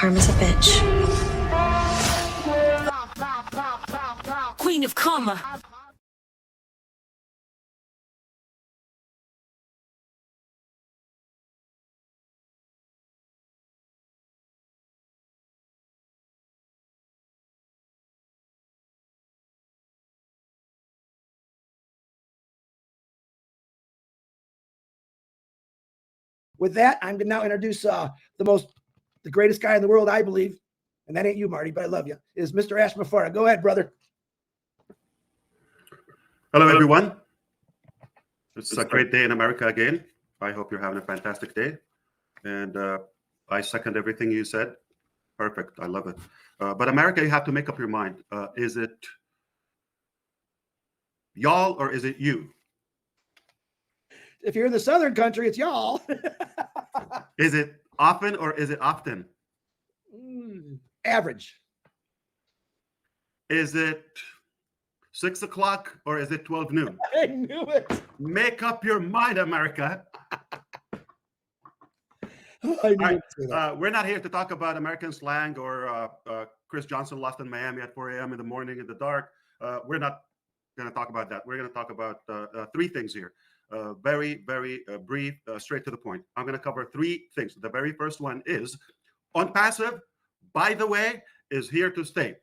karma's a bitch. Queen of karma. With that, I'm going to now introduce the greatest guy in the world, I believe, and that ain't you, Marty, but I love you, is Mr. Ash Mufareh. Go ahead, brother. Hello, everyone. It's a great day in America again. I hope you're having a fantastic day. And I second everything you said. Perfect. I love it. But America, you have to make up your mind. Is it y'all or is it you? If you're in the southern country, it's y'all. Is it often or is it often? Average. Is it 6 o'clock or is it 12 noon? I knew it. Make up your mind, America. I knew We're not here to talk about American slang or Chris Johnson lost in Miami at 4 a.m. in the morning in the dark. We're not going to talk about that. We're going to talk about three things here. Very, very brief, straight to the point. I'm going to cover three things. The very first one is Onpassive, by the way, is here to stay.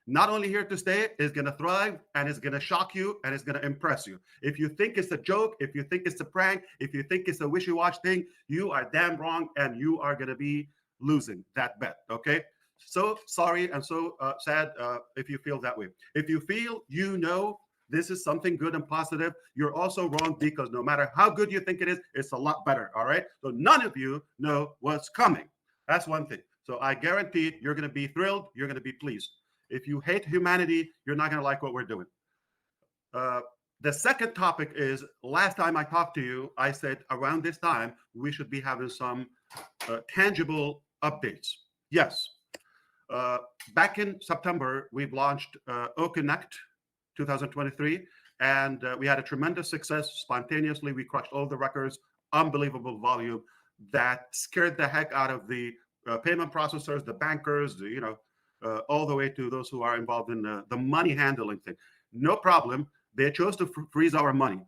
Not only here to stay, is going to thrive and is going to shock you and is going to impress you. If you think it's a joke, if you think it's a prank, if you think it's a wishy-washy thing, you are damn wrong and you are going to be losing that bet, okay? So sorry and so sad if you feel that way. If you feel this is something good and positive, you're also wrong because no matter how good you think it is, it's a lot better, all right? So none of you know what's coming. That's one thing. So I guarantee you're going to be thrilled. You're going to be pleased. If you hate humanity, you're not going to like what we're doing. The second topic is, last time I talked to you, I said around this time, we should be having some tangible updates. Yes. Back in September, we've launched OConnect 2023, and we had a tremendous success. Spontaneously, we crushed all the records, unbelievable volume that scared the heck out of the payment processors, the bankers, all the way to those who are involved in the money handling thing. No problem. They chose to freeze our money.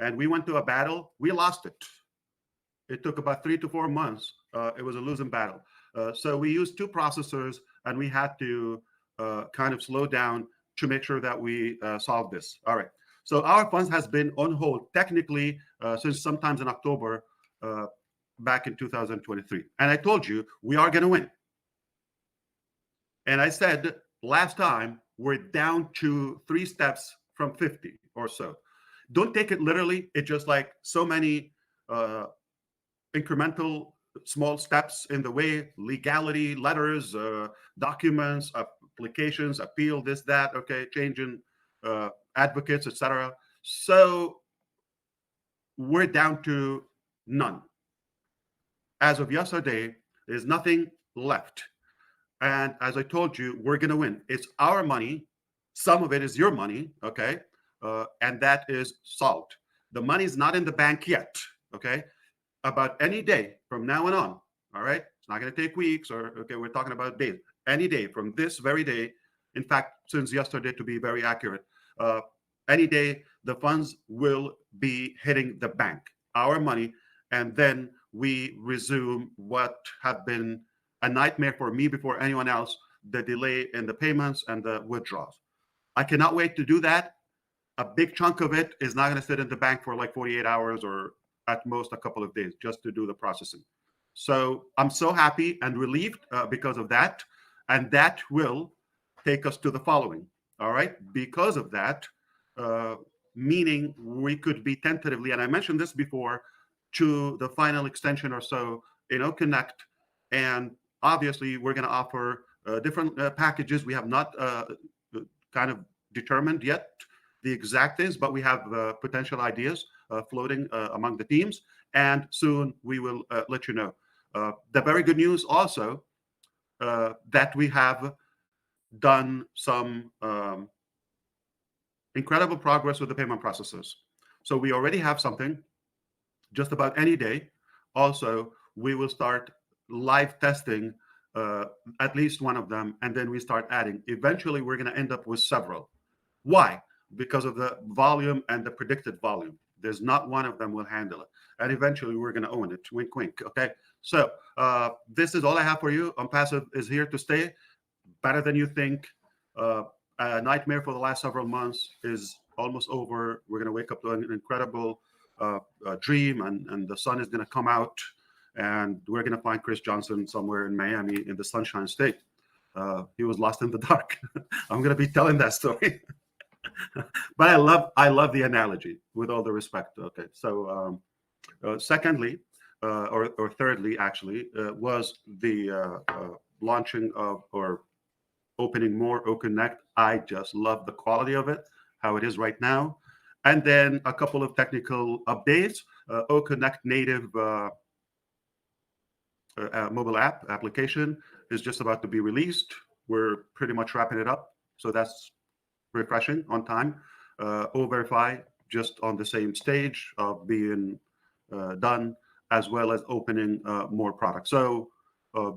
And we went to a battle. We lost it. It took about 3 to 4 months. It was a losing battle. So we used two processors, and we had to kind of slow down to make sure that we solve this. All right. So our funds has been on hold technically since sometimes in October back in 2023. And I told you we are going to win. And I said last time, we're down to 3 steps from 50 or so. Don't take it literally. It's just like so many incremental small steps in the way, legality, letters, documents, applications, appeal, this, that, okay, changing advocates, etc. So we're down to none. As of yesterday, there's nothing left. And as I told you, we're going to win. It's our money. Some of it is your money, okay? And that is solved. The money's not in the bank yet, okay? About any day from now on, all right? It's not going to take weeks or, okay, we're talking about days. Any day from this very day, in fact, since yesterday to be very accurate, any day, the funds will be hitting the bank, our money, and then we resume what have been a nightmare for me before anyone else, the delay in the payments and the withdrawals. I cannot wait to do that. A big chunk of it is not going to sit in the bank for like 48 hours or at most a couple of days just to do the processing. So I'm so happy and relieved because of that. And that will take us to the following. All right. Because of that, meaning we could be tentatively, and I mentioned this before, to the final extension or so in OConnect. And obviously, we're going to offer different packages. We have not kind of determined yet the exact things, but we have potential ideas floating among the teams. And soon we will let you know. The very good news also that we have done some incredible progress with the payment processors. So we already have something just about any day. Also, we will start live testing at least one of them, and then we start adding. Eventually, we're going to end up with several. Why? Because of the volume and the predicted volume. There's not one of them will handle it. And eventually, we're going to own it. Wink, wink. Okay. So this is all I have for you. Onpassive is here to stay. Better than you think. A nightmare for the last several months is almost over. We're going to wake up to an incredible dream, and the sun is going to come out, and we're going to find Chris Johnson somewhere in Miami in the Sunshine State. He was lost in the dark. I'm going to be telling that story. But I love the analogy, with all the respect. Okay, so secondly, or thirdly, actually, was the launching of, or opening more OConnect. I just love the quality of it, how it is right now. And then a couple of technical updates. OConnect native mobile application is just about to be released. We're pretty much wrapping it up, so that's refreshing, on time. O-Verify just on the same stage of being done, as well as opening more products. So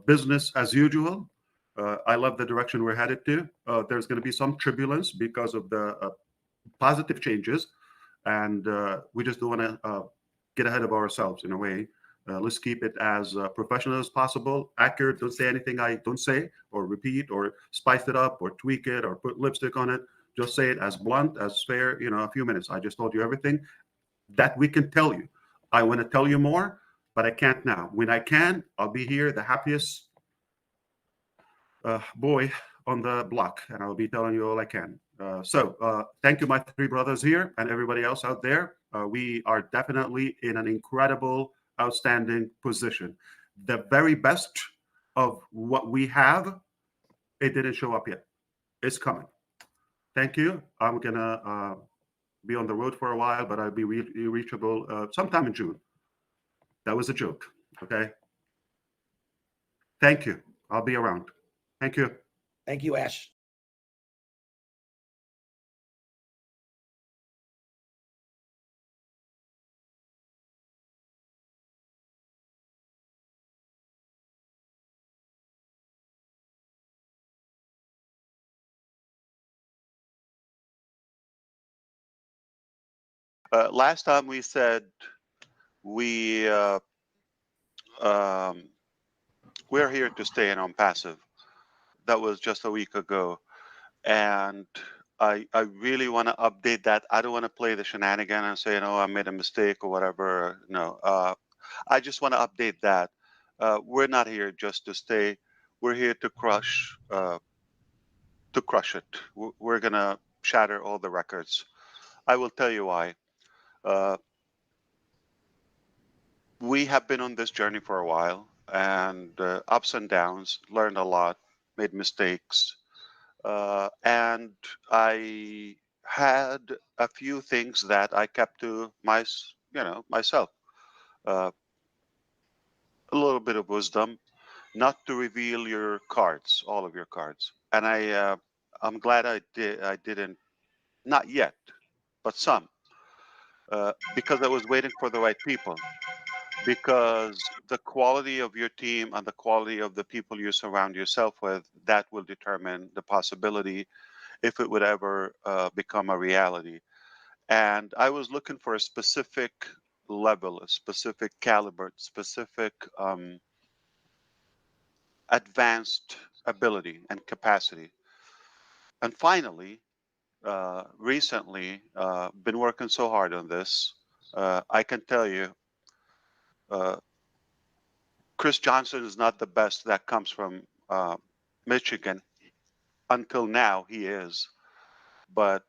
business as usual. I love the direction we're headed to. There's going to be some turbulence because of the positive changes, and we just don't want to get ahead of ourselves in a way. Let's keep it as professional as possible, accurate. Don't say anything I don't say, or repeat, or spice it up, or tweak it, or put lipstick on it. Just say it as blunt, as fair. A few minutes. I just told you everything that we can tell you. I want to tell you more, but I can't now. When I can, I'll be here, the happiest boy on the block, and I'll be telling you all I can. So thank you, my three brothers here, and everybody else out there. We are definitely in an incredible, outstanding position. The very best of what we have, it didn't show up yet. It's coming. Thank you. I'm gonna be on the road for a while, but I'll be reachable sometime in June. That was a joke. Okay. Thank you. I'll be around. Thank you. Thank you, Ash. Last time we said we we're here to stay in Onpassive. That was just a week ago, and I really want to update that. I don't want to play the shenanigan and say, I made a mistake or whatever. No, I just want to update that. We're not here just to stay. We're here to crush it. We're gonna shatter all the records. I will tell you why. We have been on this journey for a while, and ups and downs, learned a lot, made mistakes, and I had a few things that I kept to myself. A little bit of wisdom, not to reveal your cards, all of your cards, and I'm glad I didn't, not yet, but some, because I was waiting for the right people. Because the quality of your team and the quality of the people you surround yourself with, that will determine the possibility if it would ever become a reality. And I was looking for a specific level, a specific caliber, specific advanced ability and capacity. And finally, recently, been working so hard on this, I can tell you, Chris Johnson is not the best that comes from Michigan. Until now, he is. But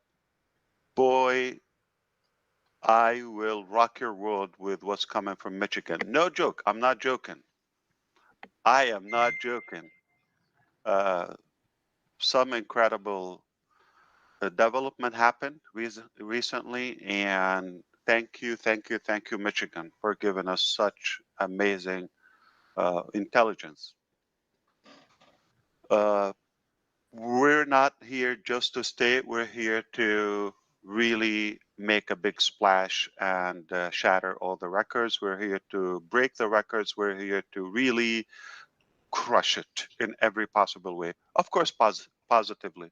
boy, I will rock your world with what's coming from Michigan. No joke. I'm not joking. I am not joking. Some incredible development happened recently, and thank you, Michigan, for giving us such amazing intelligence. We're not here just to stay. We're here to really make a big splash and shatter all the records. We're here to break the records. We're here to really crush it in every possible way. Of course, positively.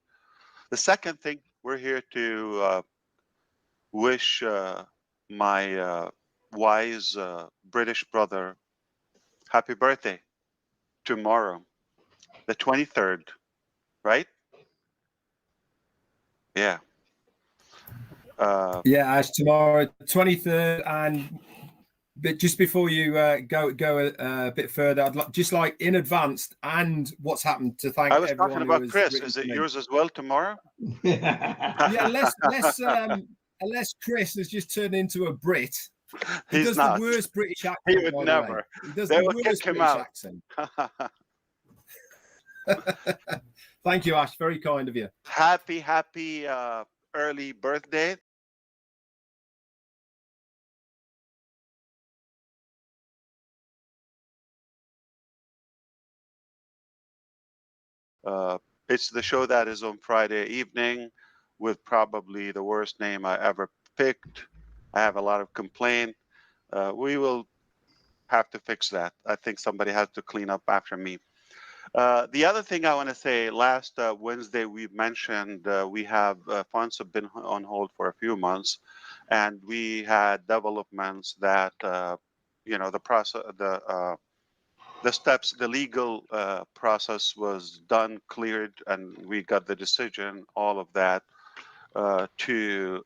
The second thing, we're here to wish my wise British brother happy birthday tomorrow, the 23rd, right? Yeah. Yeah, Ash, tomorrow, 23rd, and but just before you go a bit further, I'd just like in advance and what's happened to thank I was talking everyone who about has Chris. written Is to it me. yours as well tomorrow? Yeah, unless Chris has just turned into a Brit. He He's does not. the worst British accent, He would by the way. never. He does They the will kick worst him British out. accent. Thank you, Ash. Very kind of you. Happy early birthday. It's the show that is on Friday evening with probably the worst name I ever picked. I have a lot of complaint. We will have to fix that. I think somebody has to clean up after me. The other thing I want to say, last Wednesday we mentioned we have funds have been on hold for a few months, and we had developments that the process, the steps, the legal process was done, cleared, and we got the decision, all of that, to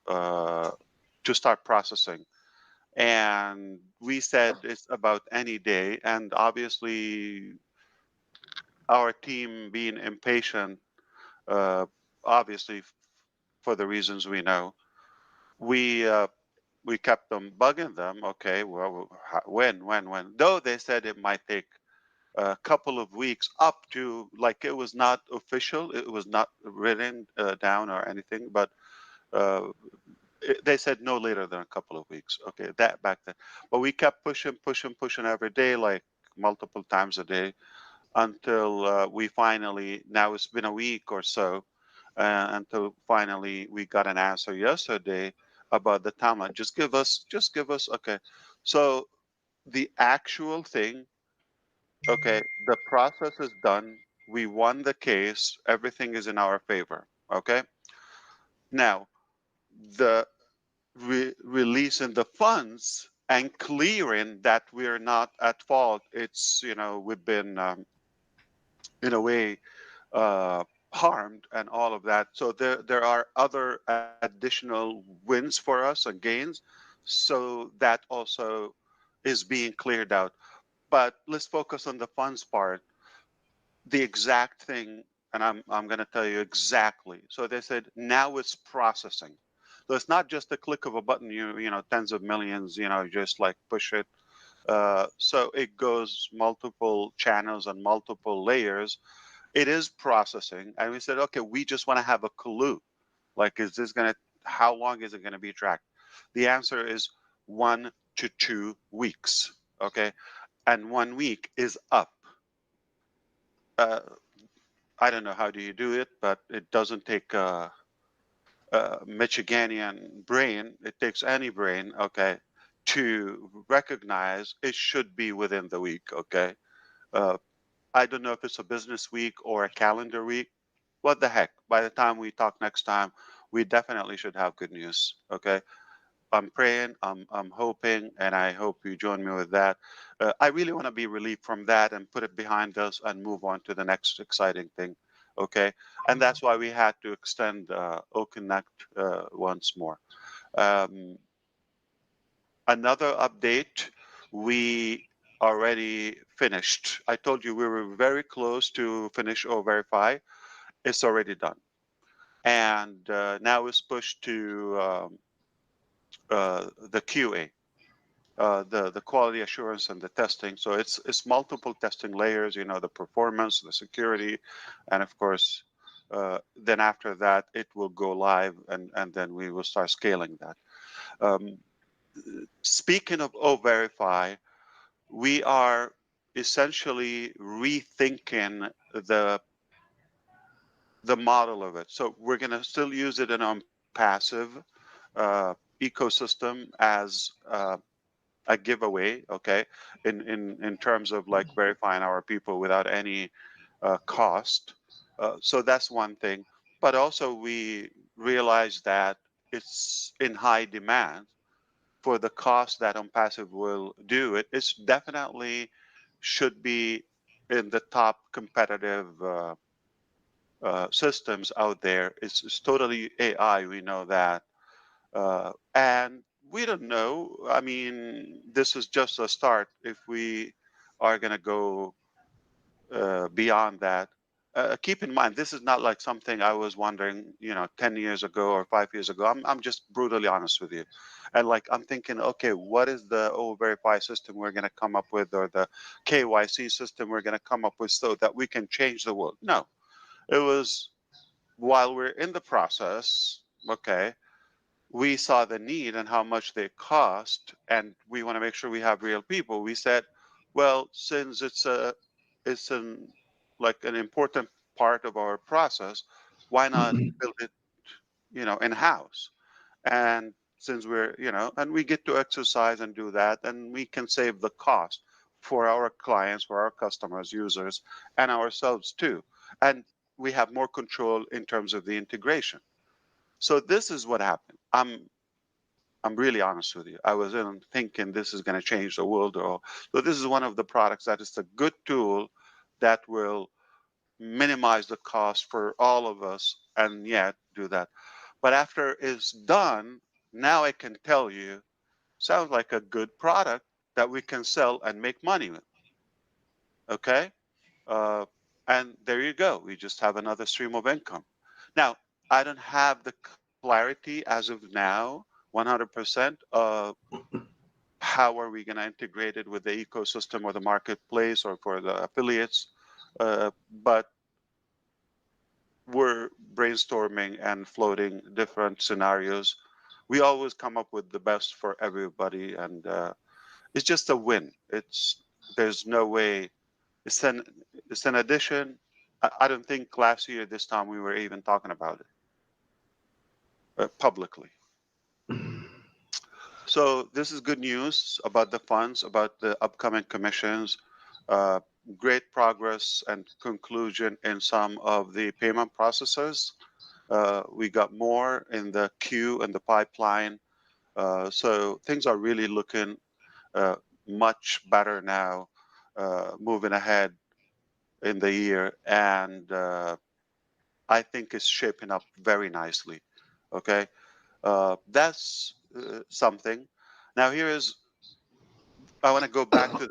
start processing. And we said it's about any day, and obviously our team being impatient, uh, obviously for the reasons we know, we uh, we kept them bugging them. Okay, well, when? Though they said it might take a couple of weeks, up to, like, it was not official, it was not written down or anything, but uh, they said no later than a couple of weeks. Okay, that back then, but we kept pushing every day, like multiple times a day, until we finally, now it's been a week or so, until finally we got an answer yesterday about the timeline. Just give us, okay. So the actual thing, okay, the process is done. We won the case. Everything is in our favor. Okay. Now, the releasing the funds and clearing that we're not at fault. It's, we've been, in a way, uh, harmed and all of that. So there are other additional wins for us and gains. So that also is being cleared out. But let's focus on the funds part. The exact thing, and I'm going to tell you exactly. So they said now it's processing. So it's not just a click of a button. Tens of millions. Just like push it. So it goes multiple channels and multiple layers. It is processing, and we said, okay, we just want to have a clue. Like, how long is it going to be tracked? The answer is 1 to 2 weeks. Okay, and 1 week is up. Uh, I don't know how do you do it, but it doesn't take a Michiganian brain. It takes any brain, okay, to recognize it should be within the week, okay? Uh, I don't know if it's a business week or a calendar week. What the heck? By the time we talk next time, we definitely should have good news, okay? I'm praying, I'm hoping, and I hope you join me with that. I really want to be relieved from that and put it behind us and move on to the next exciting thing. Okay, and that's why we had to extend OConnect once more. Um, Another update, we already finished. I told you we were very close to finish or verify. It's already done, and now it's pushed to the QA. The quality assurance and the testing. So it's multiple testing layers. The performance, the security, and of course, then after that it will go live, and then we will start scaling that. Um, Speaking of O-Verify, we are essentially rethinking the model of it. So we're going to still use it in Onpassive ecosystem a giveaway, okay, in terms of like verifying our people without any cost. So that's one thing. But also we realize that it's in high demand for the cost that Onpassive will do. It's definitely should be in the top competitive systems out there. It's totally AI. We know that, and we don't know. I mean, this is just a start. If we are going to go beyond that. Keep in mind, this is not like something I was wondering, 10 years ago or 5 years ago. I'm just brutally honest with you. And like, I'm thinking, okay, what is the verify system we're going to come up with, or the KYC system we're going to come up with so that we can change the world? No, it was while we're in the process, okay, we saw the need and how much they cost, and we want to make sure we have real people. We said, well, since it's like an important part of our process, why not build it, in house? And since we're, and we get to exercise and do that, and we can save the cost for our clients, for our customers, users, and ourselves too. And we have more control in terms of the integration. So this is what happened. I'm really honest with you. I was in thinking this is going to change the world. So this is one of the products that is a good tool that will minimize the cost for all of us and yet do that. But after it's done, now I can tell you, sounds like a good product that we can sell and make money with. Okay? Uh, and there you go. We just have another stream of income. Now, I don't have the clarity as of now, 100% of how are we going to integrate it with the ecosystem or the marketplace or for the affiliates. But we're brainstorming and floating different scenarios. We always come up with the best for everybody, and it's just a win. There's no way. It's an it's an addition. I don't think last year this time we were even talking about it publicly. So this is good news about the funds, about the upcoming commissions. Uh, Great progress and conclusion in some of the payment processors. We got more in the queue and the pipeline. So things are really looking uh, much better now, moving ahead in the year. And I think it's shaping up very nicely. Okay. That's something. Now I want to go back to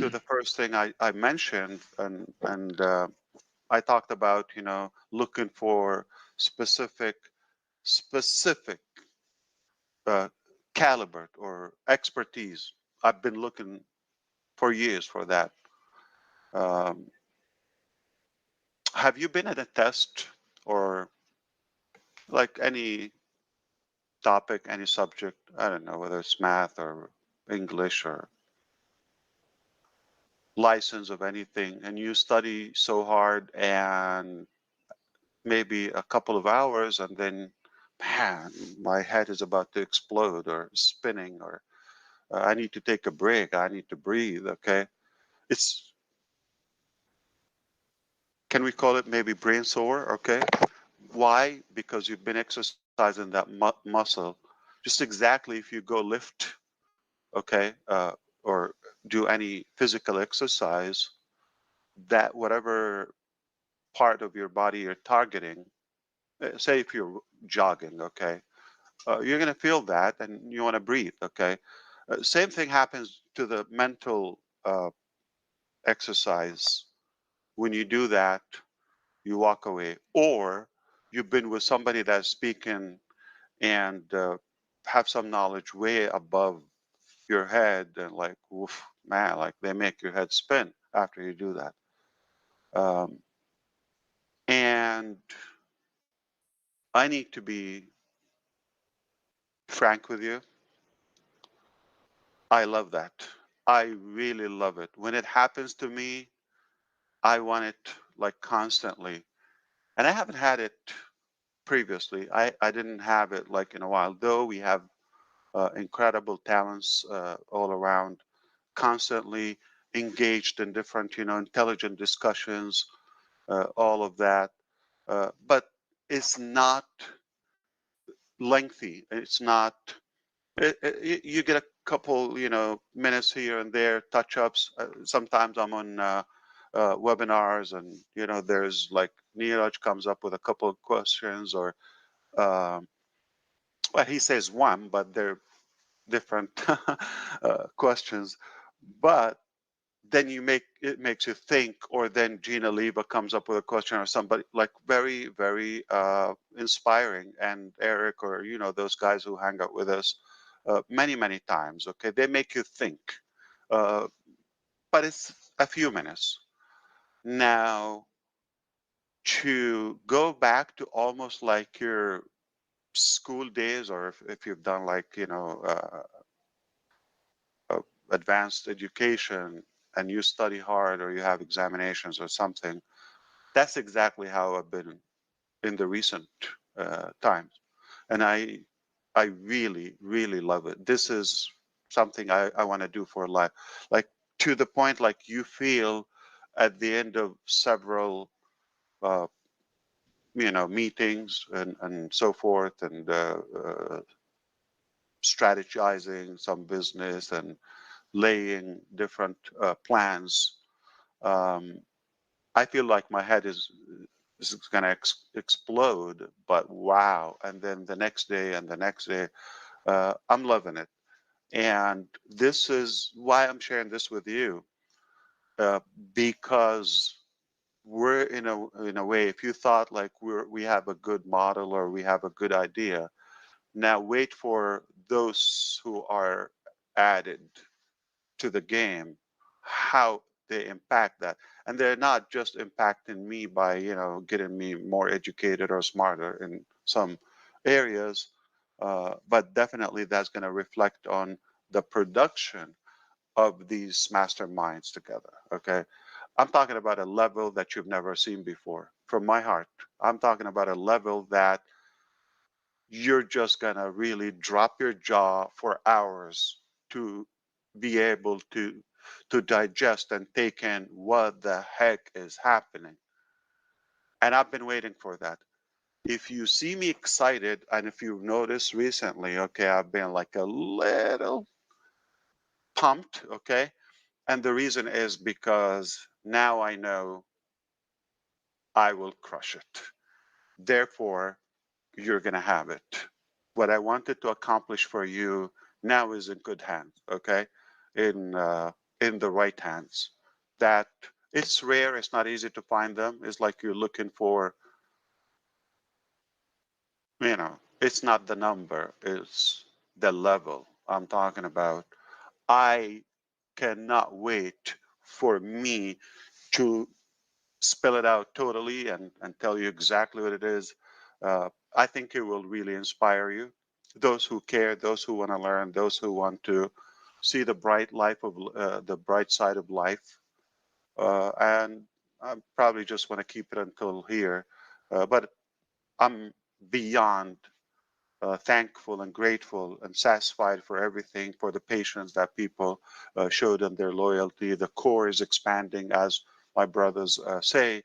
the first thing I mentioned, and I talked about looking for specific specific uh, caliber or expertise. I've been looking for years for that. Um, have you been at a test or like any topic, any subject? I don't know whether it's math or English or license of anything, and you study so hard and maybe a couple of hours, and then, man, my head is about to explode or spinning, or I need to take a break. I need to breathe. Okay, it's can we call it maybe brain sore? Okay, why? Because you've been exercising that muscle. Just exactly if you go lift, okay, or do any physical exercise, that whatever part of your body you're targeting, say if you're jogging, okay, you're going to feel that and you want to breathe, okay. Same thing happens to the mental exercise. When you do that, you walk away, or you've been with somebody that's speaking and have some knowledge way above your head, and like, oof, man, like they make your head spin after you do that. Um, and I need to be frank with you. I love that. I really love it. When it happens to me, I want it like constantly. And I haven't had it previously. I didn't have it like in a while, though we have incredible talents all around, constantly engaged in different, intelligent discussions, all of that. But it's not lengthy. It's not. You get a couple, minutes here and there, touch-ups. Sometimes I'm on webinars, and there's like Neeraj comes up with a couple of questions, or well, he says one, but they're different questions. But then it makes you think, or then Gina Leva comes up with a question, or somebody like very, very inspiring, and Eric, or those guys who hang out with us many, many times. Okay, they make you think, uh, but it's a few minutes. Now, to go back to almost like your school days, or if you've done like advanced education and you study hard, or you have examinations or something, that's exactly how I've been in the recent times, and I really, really love it. This is something I want to do for life, like to the point like you feel at the end of several uh, meetings and so forth, and strategizing some business and laying different plans. um, I feel like my head is going to explode, but wow. And then the next day and the next day, I'm loving it. And this is why I'm sharing this with you, uh, because we're in a way, if you thought like we have a good model or we have a good idea, now wait for those who are added to the game, how they impact that. And they're not just impacting me by getting me more educated or smarter in some areas, but definitely that's going to reflect on the production of these masterminds together. Okay, I'm talking about a level that you've never seen before. From my heart, I'm talking about a level that you're just gonna really drop your jaw for hours to be able to digest and take in what the heck is happening. And I've been waiting for that. If you see me excited, and if you've noticed recently, okay, I've been like a little pumped, okay? And the reason is because now I know I will crush it. Therefore, you're going to have it. What I wanted to accomplish for you now is in good hands, okay? In in the right hands. That it's rare, it's not easy to find them. It's like you're looking for, it's not the number, it's the level I'm talking about. I cannot wait for me to spell it out totally and tell you exactly what it is. I think it will really inspire you. Those who care, those who want to learn, those who want to see the bright side of life. And I probably just want to keep it until here. But I'm beyond thankful and grateful and satisfied for everything, for the patience that people showed and their loyalty. The core is expanding, as my brothers say.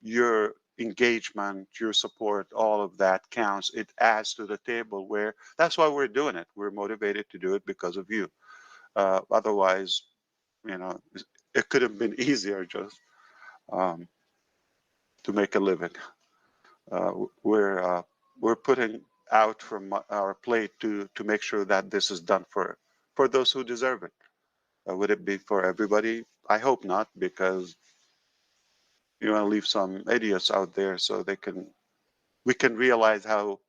Your engagement, your support, all of that counts. It adds to the table, where that's why we're doing it. We're motivated to do it because of you. Otherwise, you know, it could have been easier just um, to make a living. Uh, we're we're putting out from our plate to make sure that this is done for those who deserve it. Would it be for everybody? I hope not, because you want to leave some idiots out there so we can realize how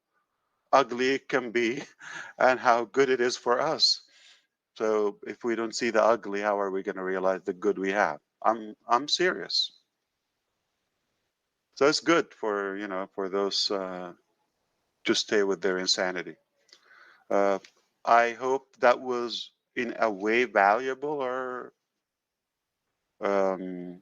ugly it can be and how good it is for us. So if we don't see the ugly, how are we going to realize the good we have? I'm serious. So it's good for for those to stay with their insanity. Uh, I hope that was in a way valuable, or um,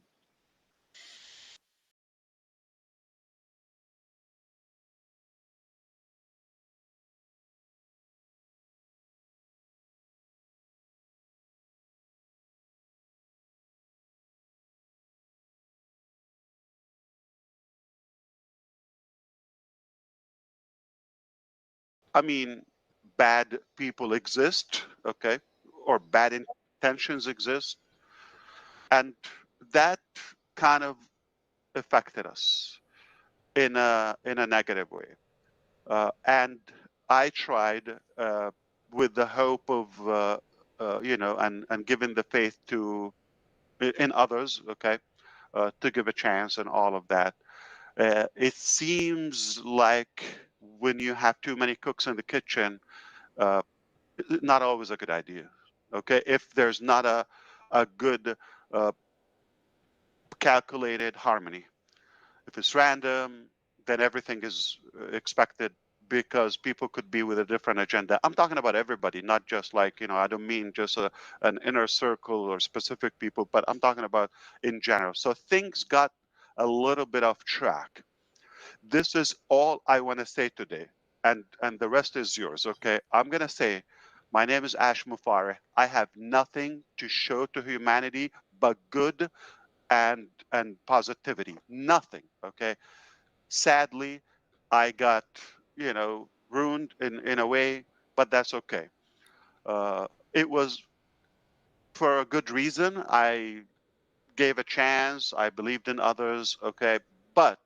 I mean, bad people exist, okay, or bad intentions exist, and that kind of affected us in a negative way. And I tried with the hope of and giving the faith to in others, okay, to give a chance and all of that. It seems like when you have too many cooks in the kitchen, uh, not always a good idea. Okay, if there's not a good uh, calculated harmony. If it's random, then everything is expected because people could be with a different agenda. I'm talking about everybody, not just like, I don't mean just an inner circle or specific people, but I'm talking about in general. So things got a little bit off track. This is all I want to say today. And the rest is yours, okay? I'm going to say, my name is Ash Mufareh. I have nothing to show to humanity but good and positivity. Nothing. Okay. Sadly, I got ruined in a way, but that's okay. It was for a good reason. I gave a chance. I believed in others. Okay, but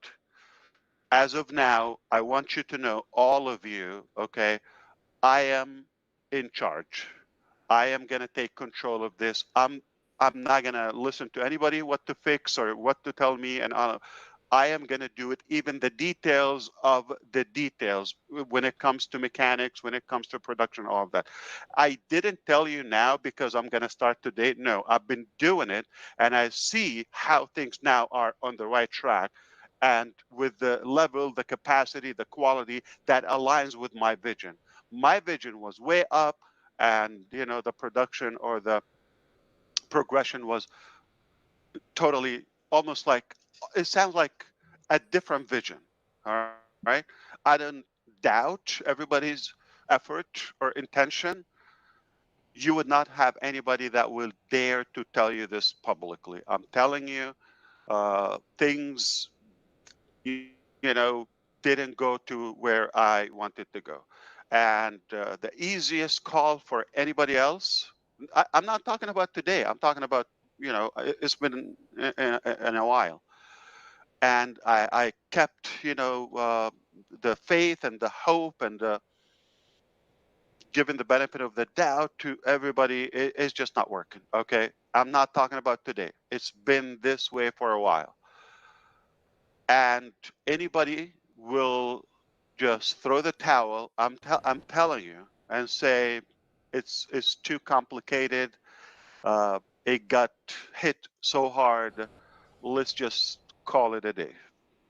as of now, I want you to know, all of you. Okay, I am in charge. I am going to take control of this. I'm not going to listen to anybody what to fix or what to tell me and I am going to do it, even the details of the details when it comes to mechanics, when it comes to production, all of that. I didn't tell you now because I'm going to start today. No, I've been doing it and I see how things now are on the right track and with the level, the capacity, the quality that aligns with my vision. My vision was way up and the production or the progression was totally almost like it sounds like a different vision. All right, I don't doubt everybody's effort or intention. You would not have anybody that will dare to tell you this publicly. I'm telling you, things didn't go to where I wanted to go. And the easiest call for anybody else, I'm not talking about today. I'm talking about, it's been in a while. And I kept, the faith and the hope and giving the benefit of the doubt to everybody. It's just not working. Okay. I'm not talking about today. It's been this way for a while. And anybody will just throw the towel. I'm telling you, and say it's too complicated. It got hit so hard. Let's just call it a day,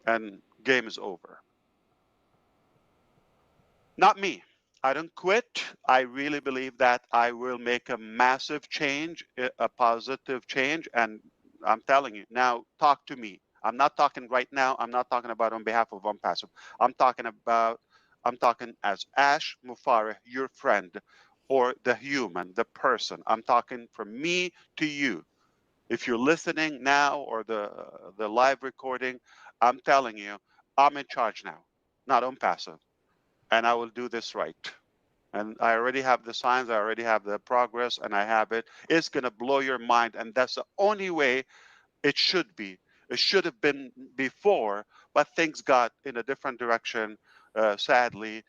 and game is over. Not me. I don't quit. I really believe that I will make a massive change, a positive change. And I'm telling you, now talk to me. I'm not talking right now. I'm not talking about on behalf of Onpassive. I'm talking about, I'm talking as Ash Mufareh, your friend, or the human, the person. I'm talking from me to you. If you're listening now or the live recording, I'm telling you, I'm in charge now, not Onpassive, and I will do this right. And I already have the signs, I already have the progress, and I have it. It's going to blow your mind. And that's the only way it should be. It should have been before, but things got in a different direction, sadly.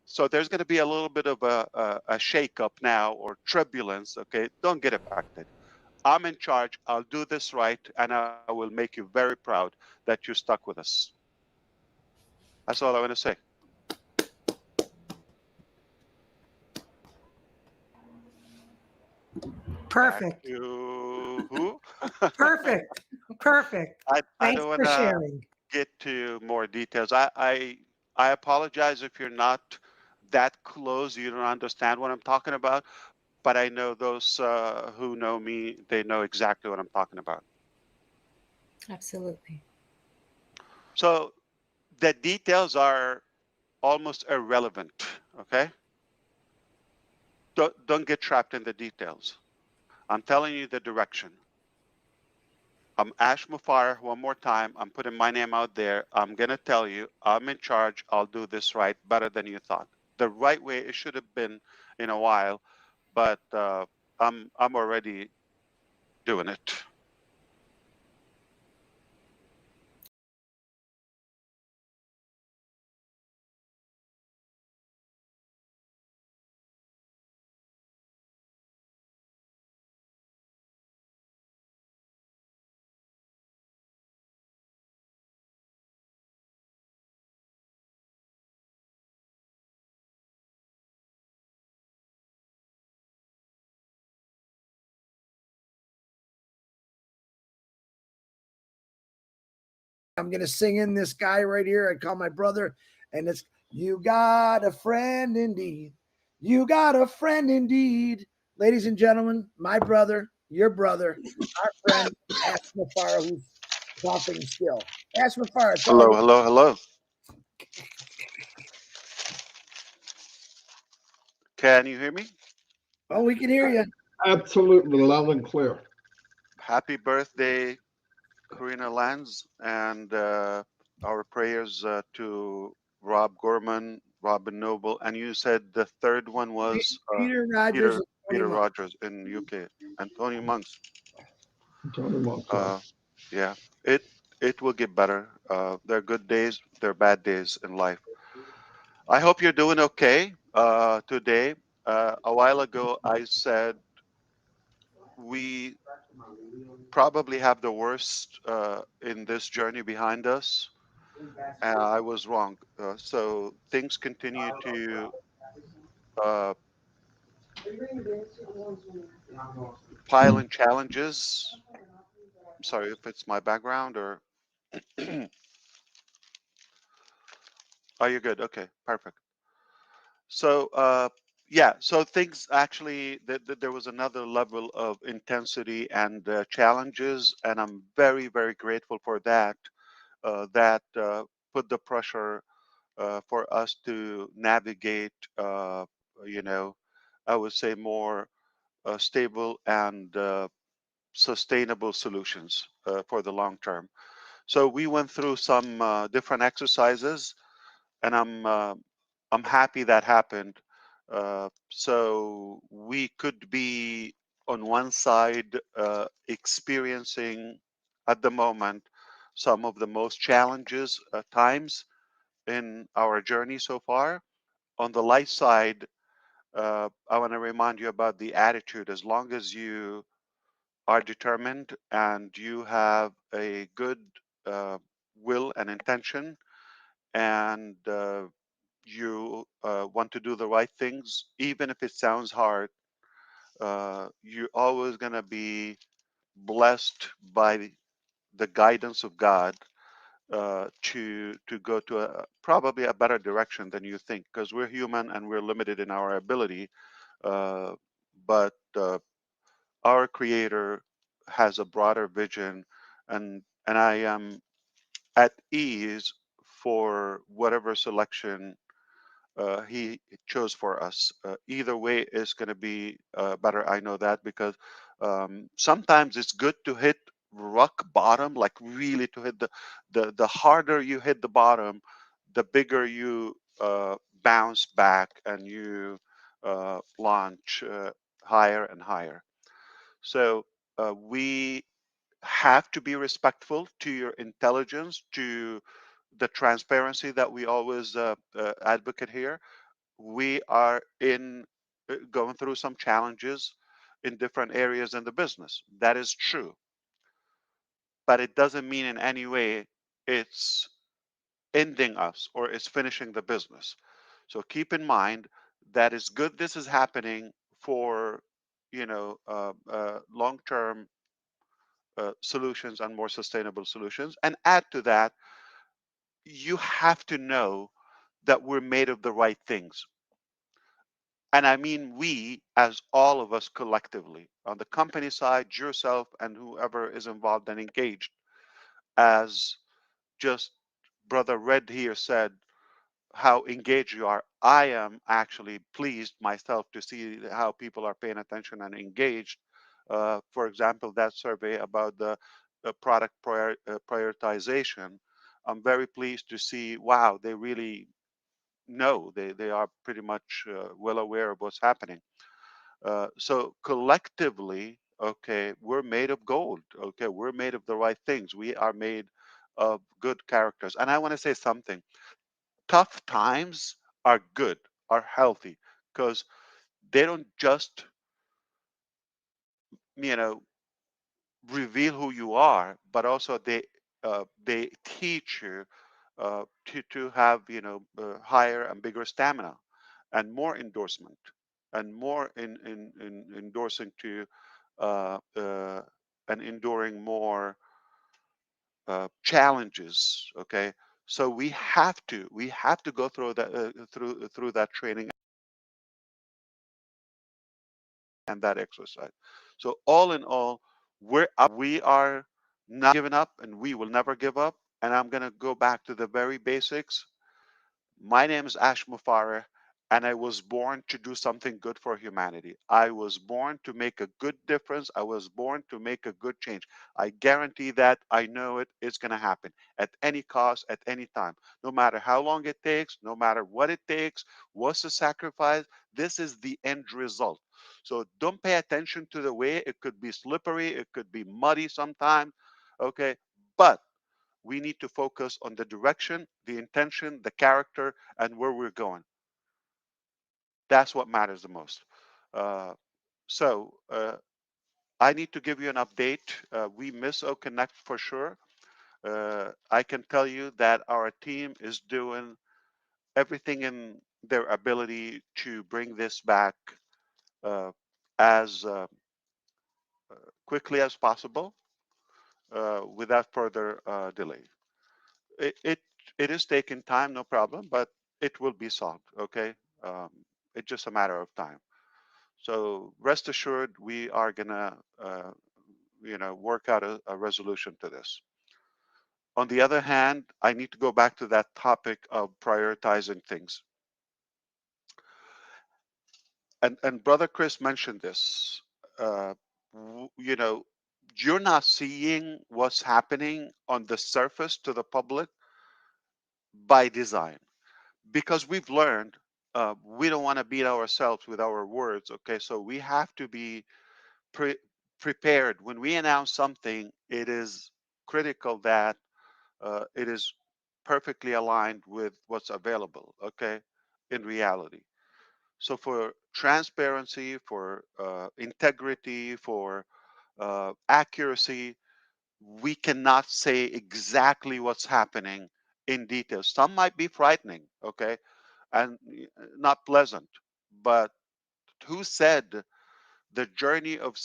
So there's going to be a little bit of a shake-up now or turbulence. Okay, don't get affected. I'm in charge. I'll do this right, and I will make you very proud that you stuck with us. That's all I want to say. Back Perfect. to who? Perfect. Perfect. I Thanks don't for want to sharing. get to more details. I apologize if you're not that close. You don't understand what I'm talking about. But I know those who know me, they know exactly what I'm talking about. Absolutely. So the details are almost irrelevant. Okay, don't get trapped in the details. I'm telling you the direction. I'm Ash Mufareh one more time. I'm putting my name out there. I'm going to tell you, I'm in charge. I'll do this right better than you thought. the right way it should have been in a while, but I'm already doing it. I'm going to sing in this guy right here. I call my brother, and it's "You got a friend indeed. You got a friend indeed." Ladies and gentlemen, my brother, your brother, our friend, Ash Mufareh, who's coughing still. Ash Mufareh, it's all Hello, you. hello, hello. Can you hear me? Oh, we can hear you. Absolutely loud and clear. Happy birthday, Karina Lanz, and our prayers to Rob Gorman, Robin Noble, and you said the third one was Peter Rogers. Peter Peter Rogers in UK, and Tony Monks. Tony Monk. Yeah, it it will get better. There are good days, there are bad days in life. I hope you're doing okay today. A while ago, I said we probably have the worst in this journey behind us. I was wrong. So things continue to uh, pile in challenges. I'm sorry if it's my background or are you good? Okay, perfect. So yeah, so things actually there was another level of intensity and challenges, and I'm very very grateful for that. That put the pressure for us to navigate. You know, I would say more stable and sustainable solutions for the long term. So we went through some different exercises, and I'm happy that happened. So we could be on one side experiencing at the moment some of the most challenges times in our journey so far. On the light side, I want to remind you about the attitude. As long as you are determined and you have a good will and intention, and you want to do the right things, even if it sounds hard, you're always going to be blessed by the guidance of God to go to probably a better direction than you think, because we're human and we're limited in our ability. Uh, but our Creator has a broader vision, and I am at ease for whatever selection he chose for us. Either way is going to be better. I know that because sometimes it's good to hit rock bottom, like really to hit the harder you hit the bottom, the bigger you bounce back and you launch higher and higher. So we have to be respectful to your intelligence, to the transparency that we always advocate here. We are in going through some challenges in different areas in the business. That is true, but it doesn't mean in any way it's ending us or it's finishing the business. So keep in mind that it's good this is happening for long-term solutions and more sustainable solutions. And add to that, you have to know that we're made of the right things. And I mean we, as all of us collectively, on the company side, yourself, and whoever is involved and engaged. As just Brother Red here said, how engaged you are. I am actually pleased myself to see how people are paying attention and engaged. For example, that survey about the product prioritization, I'm very pleased to see, wow, they really know. They are pretty much well aware of what's happening. So collectively, okay, we're made of gold. Okay, we're made of the right things. We are made of good characters. And I want to say something. Tough times are good, are healthy, because they don't just, you know, reveal who you are, but also they teach you to have, you know, higher and bigger stamina and more endorsement and more in endorsing to and enduring more challenges. Okay, so we have to go through that through that training and that exercise. So all in all, we are not giving up, and we will never give up. And I'm going to go back to the very basics. My name is Ash Mufareh, and I was born to do something good for humanity. I was born to make a good difference. I was born to make a good change. I guarantee that. I know it's going to happen at any cost, at any time, no matter how long it takes, no matter what it takes, what's the sacrifice. This is the end result. So don't pay attention to the way. It could be slippery, it could be muddy sometimes. Okay. But we need to focus on the direction, the intention, the character, and where we're going. That's what matters the most. Uh, so I need to give you an update. We miss Connect for sure. I can tell you that our team is doing everything in their ability to bring this back uh, as quickly as possible without further delay. It it is taking time, no problem, but it will be solved. Okay, um, it's just a matter of time. So rest assured, we are gonna work out a resolution to this. On the other hand, I need to go back to that topic of prioritizing things. And brother Chris mentioned this. Uh, you know, you're not seeing what's happening on the surface to the public by design, because we've learned we don't want to beat ourselves with our words. Okay, so we have to be pre- prepared when we announce something. It is critical that it is perfectly aligned with what's available. Okay, in reality. So for transparency, for integrity, for accuracy, we cannot say exactly what's happening in detail. Some might be frightening, okay, and not pleasant. But who said the journey of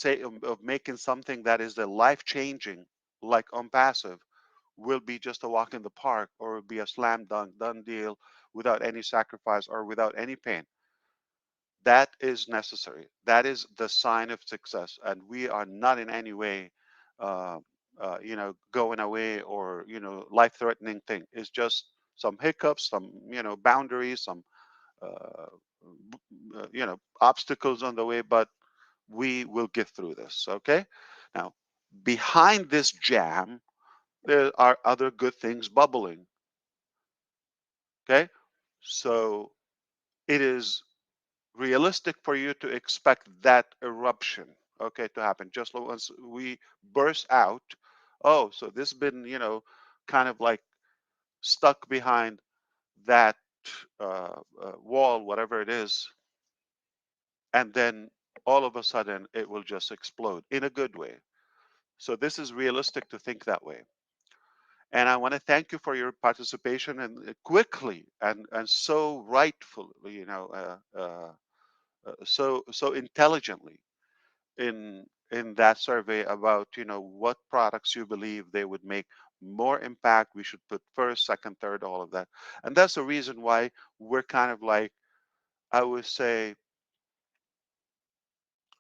making something that is the life changing, like Onpassive, will be just a walk in the park, or will be a slam dunk done deal without any sacrifice or without any pain? That is necessary. That is the sign of success, and we are not in any way uh, going away or life-threatening thing. It's just some hiccups, some boundaries, some uh, obstacles on the way, but we will get through this. Okay. Now, behind this jam, there are other good things bubbling. Okay. So it is realistic for you to expect that eruption, okay, to happen just once we burst out. Oh, so this has been, kind of like stuck behind that wall, whatever it is, and then all of a sudden it will just explode in a good way. So this is realistic to think that way. And I want to thank you for your participation, and quickly and so rightfully, so intelligently in that survey about what products you believe they would make more impact, we should put first, second, third, all of that. And that's the reason why we're kind of like, I would say,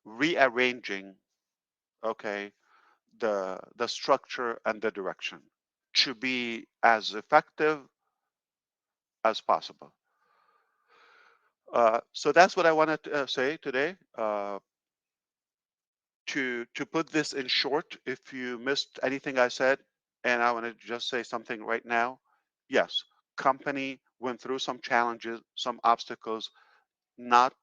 rearranging, okay, the structure and the direction to be as effective as possible. So that's what I wanted to say today. To put this in short, if you missed anything I said, and I want to just say something right now, yes, company went through some challenges, some obstacles, not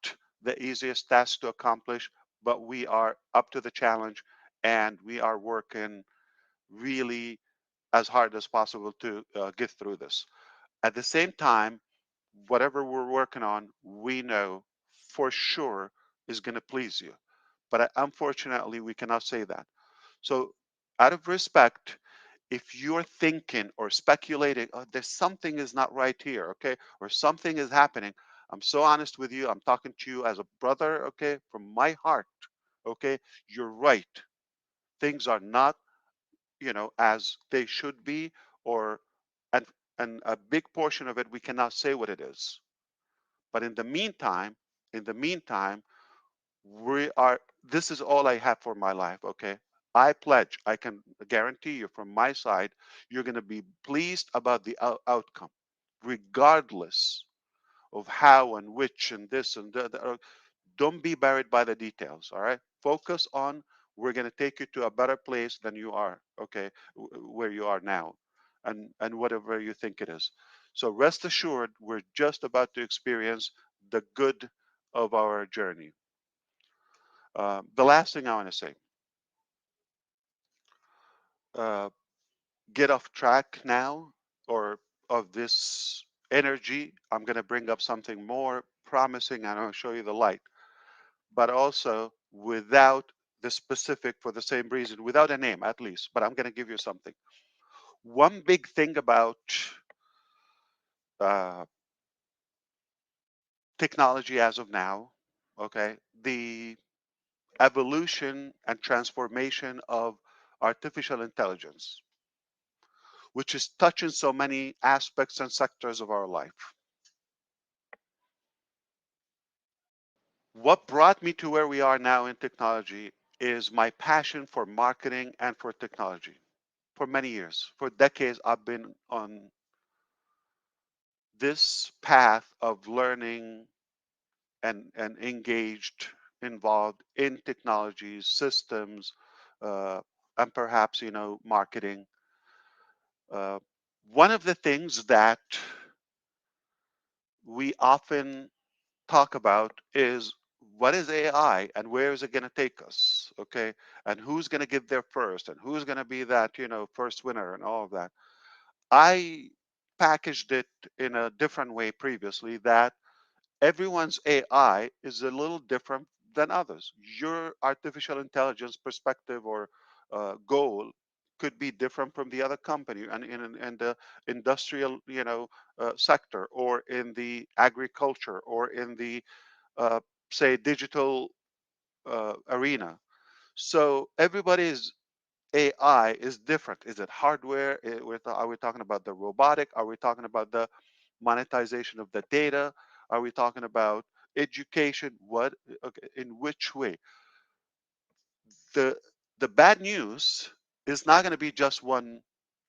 the easiest task to accomplish, but we are up to the challenge and we are working really as hard as possible to get through this. At the same time, whatever we're working on, we know for sure is going to please you. But unfortunately, we cannot say that. So, out of respect, if you're thinking or speculating, oh, there's something is not right here, okay, or something is happening, I'm so honest with you. I'm talking to you as a brother, okay, from my heart, okay. You're right. Things are not, as they should be, or and and a big portion of it we cannot say what it is. But in the meantime, we are. This is all I have for my life. Okay, I pledge. I can guarantee you from my side, you're going to be pleased about the outcome, regardless of how and which and this and that. Don't be buried by the details. All right, focus on. We're going to take you to a better place than you are. Okay, where you are now, and whatever you think it is. So rest assured, we're just about to experience the good of our journey. The last thing I want to say, uh, get off track now, or of this energy. I'm going to bring up something more promising and I'll show you the light, but also without the specific, for the same reason, without a name at least, but I'm going to give you something. One big thing about uh, technology as of now, okay, the evolution and transformation of artificial intelligence, which is touching so many aspects and sectors of our life. What brought me to where we are now in technology is my passion for marketing and for technology. For many years, for decades, I've been on this path of learning and engaged, involved in technologies, systems, uh, and perhaps, marketing. Uh, One of the things that we often talk about is what is AI and where is it going to take us? Okay. And who's going to get there first and who's going to be that, first winner and all of that. I packaged it in a different way previously that everyone's AI is a little different than others. Your artificial intelligence perspective or goal could be different from the other company, and in the industrial, sector, or in the agriculture, or in the uh, say digital arena. So everybody's AI is different. Is it hardware? Are we talking about the robotic? Are we talking about the monetization of the data? Are we talking about education? What? Okay, in which way? The the bad news is not going to be just one,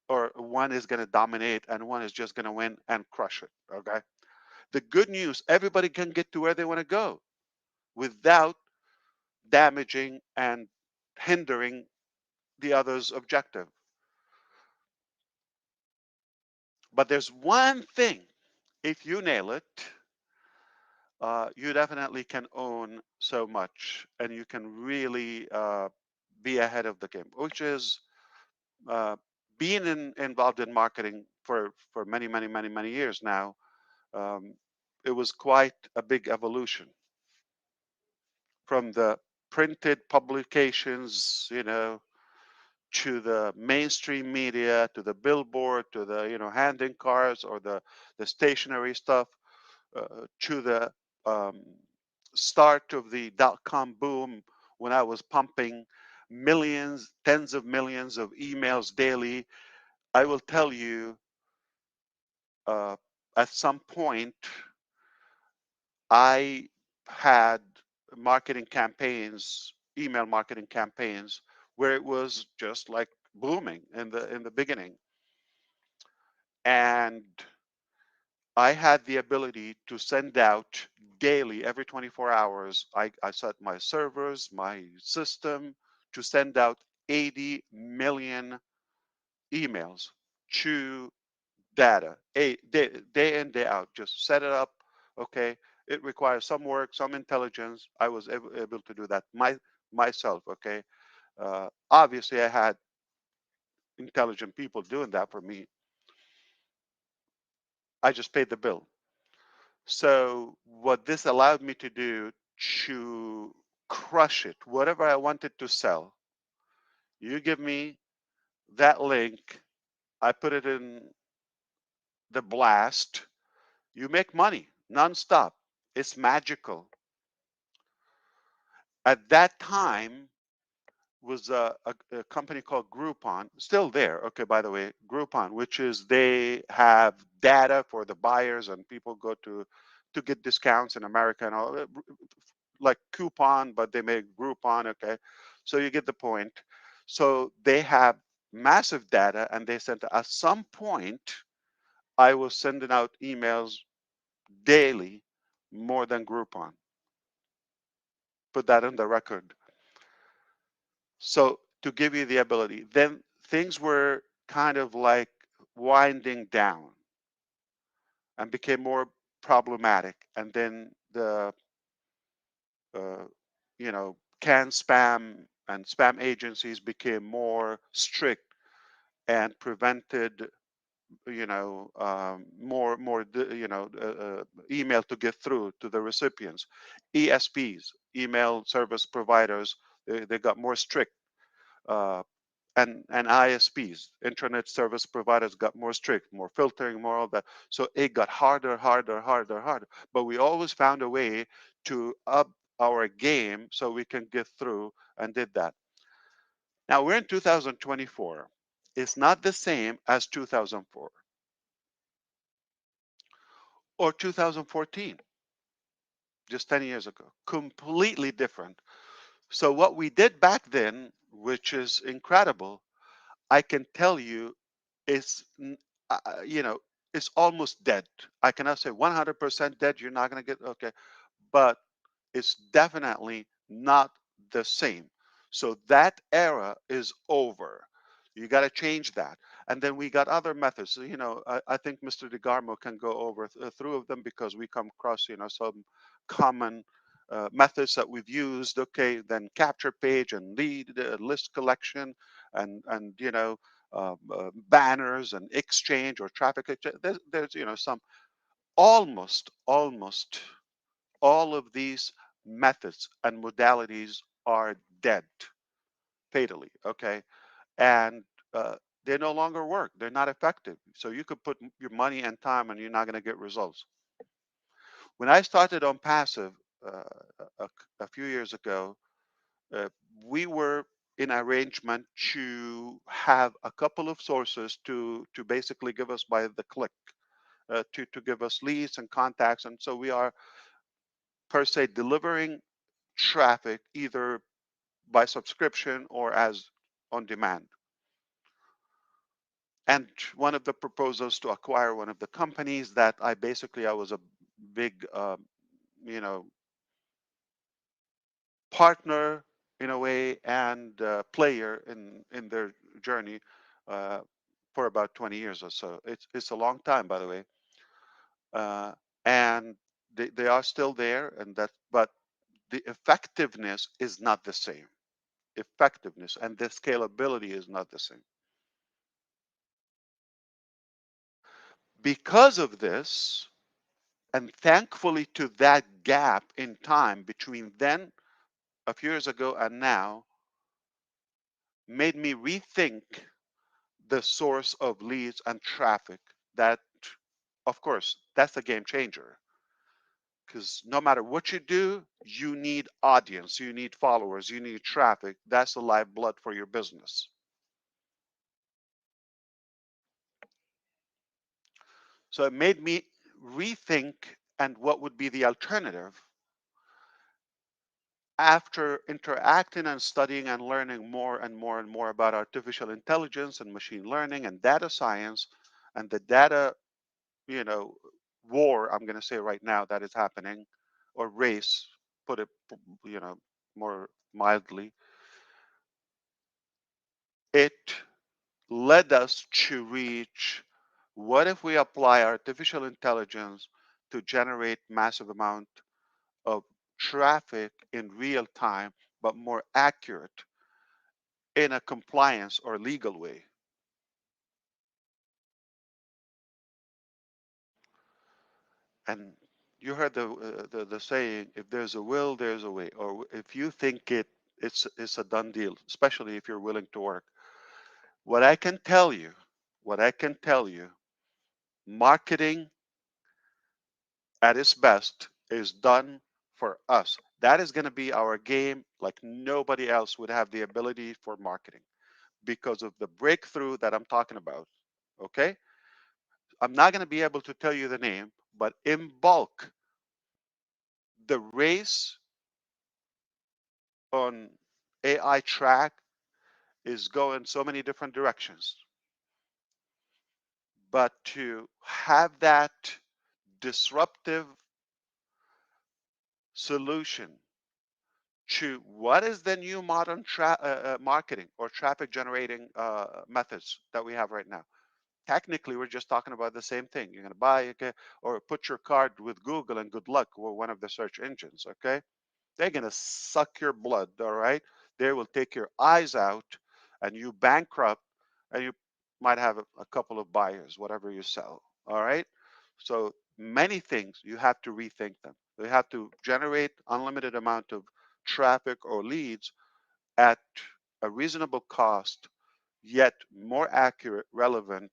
or one is going to dominate and one is just going to win and crush it. Okay. The good news, everybody can get to where they want to go without damaging and hindering the other's objective. But there's one thing, if you nail it, you definitely can own so much and you can really be ahead of the game, which is uh, being involved in marketing for many, many, many, many years now. Um, it was quite a big evolution from the printed publications, to the mainstream media, to the billboard, to the handing cards, or the stationary stuff, to the um, start of the dot-com boom, when I was pumping millions, tens of millions of emails daily. I will tell you, uh, at some point, I had marketing campaigns, email marketing campaigns, where it was just like booming in the beginning, and I had the ability to send out daily, every 24 hours. I set my servers, my system, to send out 80 million emails to data, day in, day out. Just set it up. Okay. It requires some work, some intelligence. I was able to do that myself. Okay. Obviously, I had intelligent people doing that for me. I just paid the bill. So what this allowed me to do to crush it, whatever I wanted to sell, you give me that link, I put it in the blast, you make money nonstop. It's magical. At that time was a company called Groupon, still there. Okay, by the way, Groupon, which is they have data for the buyers and people go to get discounts in America and all, like coupon, but they make Groupon. Okay, so you get the point. So they have massive data, and they sent at some point I was sending out emails daily more than Groupon. Put that on the record. So to give you the ability, then things were kind of like winding down and became more problematic. And then the uh, canned spam and spam agencies became more strict and prevented more email to get through to the recipients. ESPs, email service providers, they got more strict. uh, and ISPs, internet service providers, got more strict, more filtering, more all that. So it got harder, harder, harder, harder. But we always found a way to up our game so we can get through, and did that. Now we're in 2024. It's not the same as 2004 or 2014, just 10 years ago. Completely different. So what we did back then, which is incredible, I can tell you, is it's almost dead. I cannot say 100% dead. You're not going to get okay, but it's definitely not the same. So that era is over. You got to change that. And then we got other methods. So, I think Mr. DeGarmo can go over through of them, because we come across, some common methods that we've used. Okay, then capture page and lead list collection, and banners and exchange or traffic exchange. There's some almost all of these methods and modalities are dead fatally. Okay, and they no longer work. They're not effective. So you could put your money and time, and you're not going to get results. When I started on Passive uh, a, a few years ago, uh, we were in arrangement to have a couple of sources to basically give us by the click, to give us leads and contacts. And so we are per se delivering traffic either by subscription or as on demand. And one of the proposals to acquire one of the companies that I was a big you know partner in a way, and player in their journey uh, for about 20 years or so. It's a long time, by the way. And they are still there, and that but the effectiveness is not the same. Effectiveness and the scalability is not the same. Because of this, and thankfully to that gap in time between then, a few years ago, and now, made me rethink the source of leads and traffic. That, of course, that's a game changer, because no matter what you do, you need audience, you need followers, you need traffic. That's the lifeblood for your business. So it made me rethink, and what would be the alternative. After interacting and studying and learning more and more and more about artificial intelligence and machine learning and data science, and the data, you know, war, I'm going to say right now, that is happening, or race, put it, you know, more mildly, it led us to reach What if we apply artificial intelligence to generate massive amount of traffic in real time, but more accurate in a compliance or legal way? And you heard the saying, if there's a will, there's a way. Or if you think it's a done deal, especially if you're willing to work. What I can tell you, what I can tell you, marketing at its best is done for us. That is going to be our game like nobody else would have the ability for marketing because of the breakthrough that I'm talking about. Okay? I'm not going to be able to tell you the name, but in bulk, the race on AI track is going so many different directions. But to have that disruptive solution to what is the new modern marketing or traffic generating methods that we have right now. Technically, we're just talking about the same thing. You're going to buy okay, or put your card with Google and good luck with one of the search engines. Okay. They're going to suck your blood. All right. They will take your eyes out and you bankrupt and you might have a couple of buyers, whatever you sell. All right. So many things you have to rethink them. You have to generate unlimited amount of traffic or leads at a reasonable cost, yet more accurate, relevant,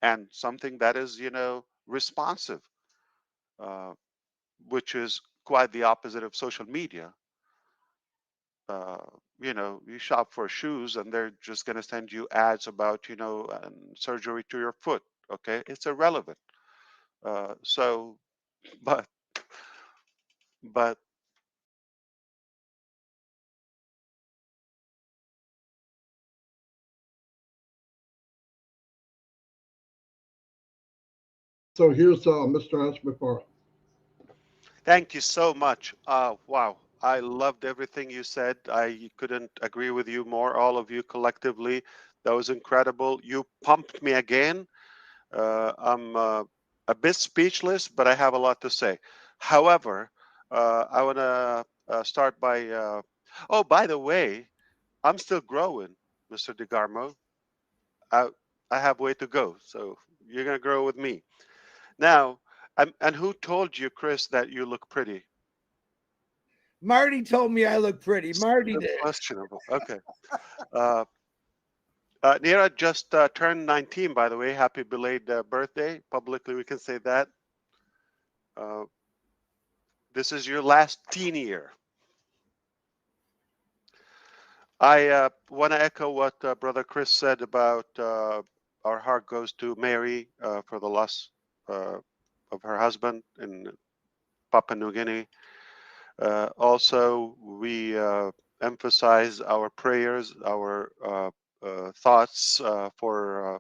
and something that is, responsive, uh, which is quite the opposite of social media. Uh, you shop for shoes and they're just going to send you ads about, surgery to your foot. Okay, it's irrelevant. So, but, but So here's Mr. Ash Mufareh. thank you so much. Wow. I loved everything you said. I couldn't agree with you more, all of you collectively. That was incredible. You pumped me again. I'm a bit speechless, but I have a lot to say. However, I want to start by, oh, by the way, I'm still growing, Mr. DeGarmo. I, I have way to go. So you're going to grow with me. Now, and who told you, Chris, that you look pretty? Marty told me I look pretty. Marty That's did. questionable. Okay. Uh, Nira just turned 19, by the way. Happy belated birthday. Publicly, we can say that. Uh, this is your last teen year. I want to echo what Brother Chris said about our heart goes to Mary for the loss of her husband in Papua New Guinea. Also, we emphasize our prayers, our thoughts for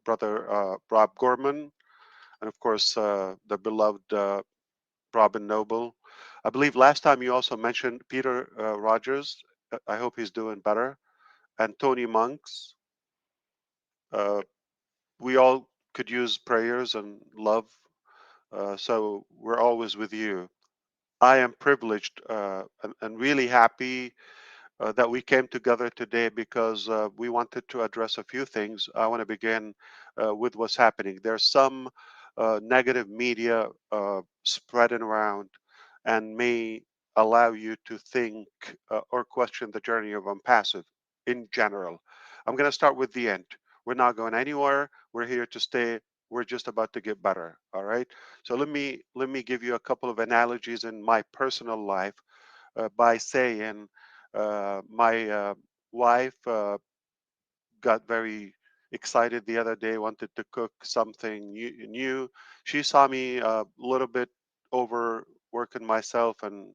Brother Rob Gorman, and of course, the beloved Robin Noble. I believe last time you also mentioned Peter Rogers. I hope he's doing better. And Tony Monks. Uh, we all could use prayers and love. So we're always with you. I am privileged and really happy that we came together today because we wanted to address a few things. I want to begin with what's happening. There's some negative media spreading around and may allow you to think or question the journey of Unpassive in general. I'm going to start with the end. We're not going anywhere. We're here to stay. We're just about to get better. All right. So let me give you a couple of analogies in my personal life by saying my wife got very excited the other day, wanted to cook something new. She saw me a little bit overworking myself and a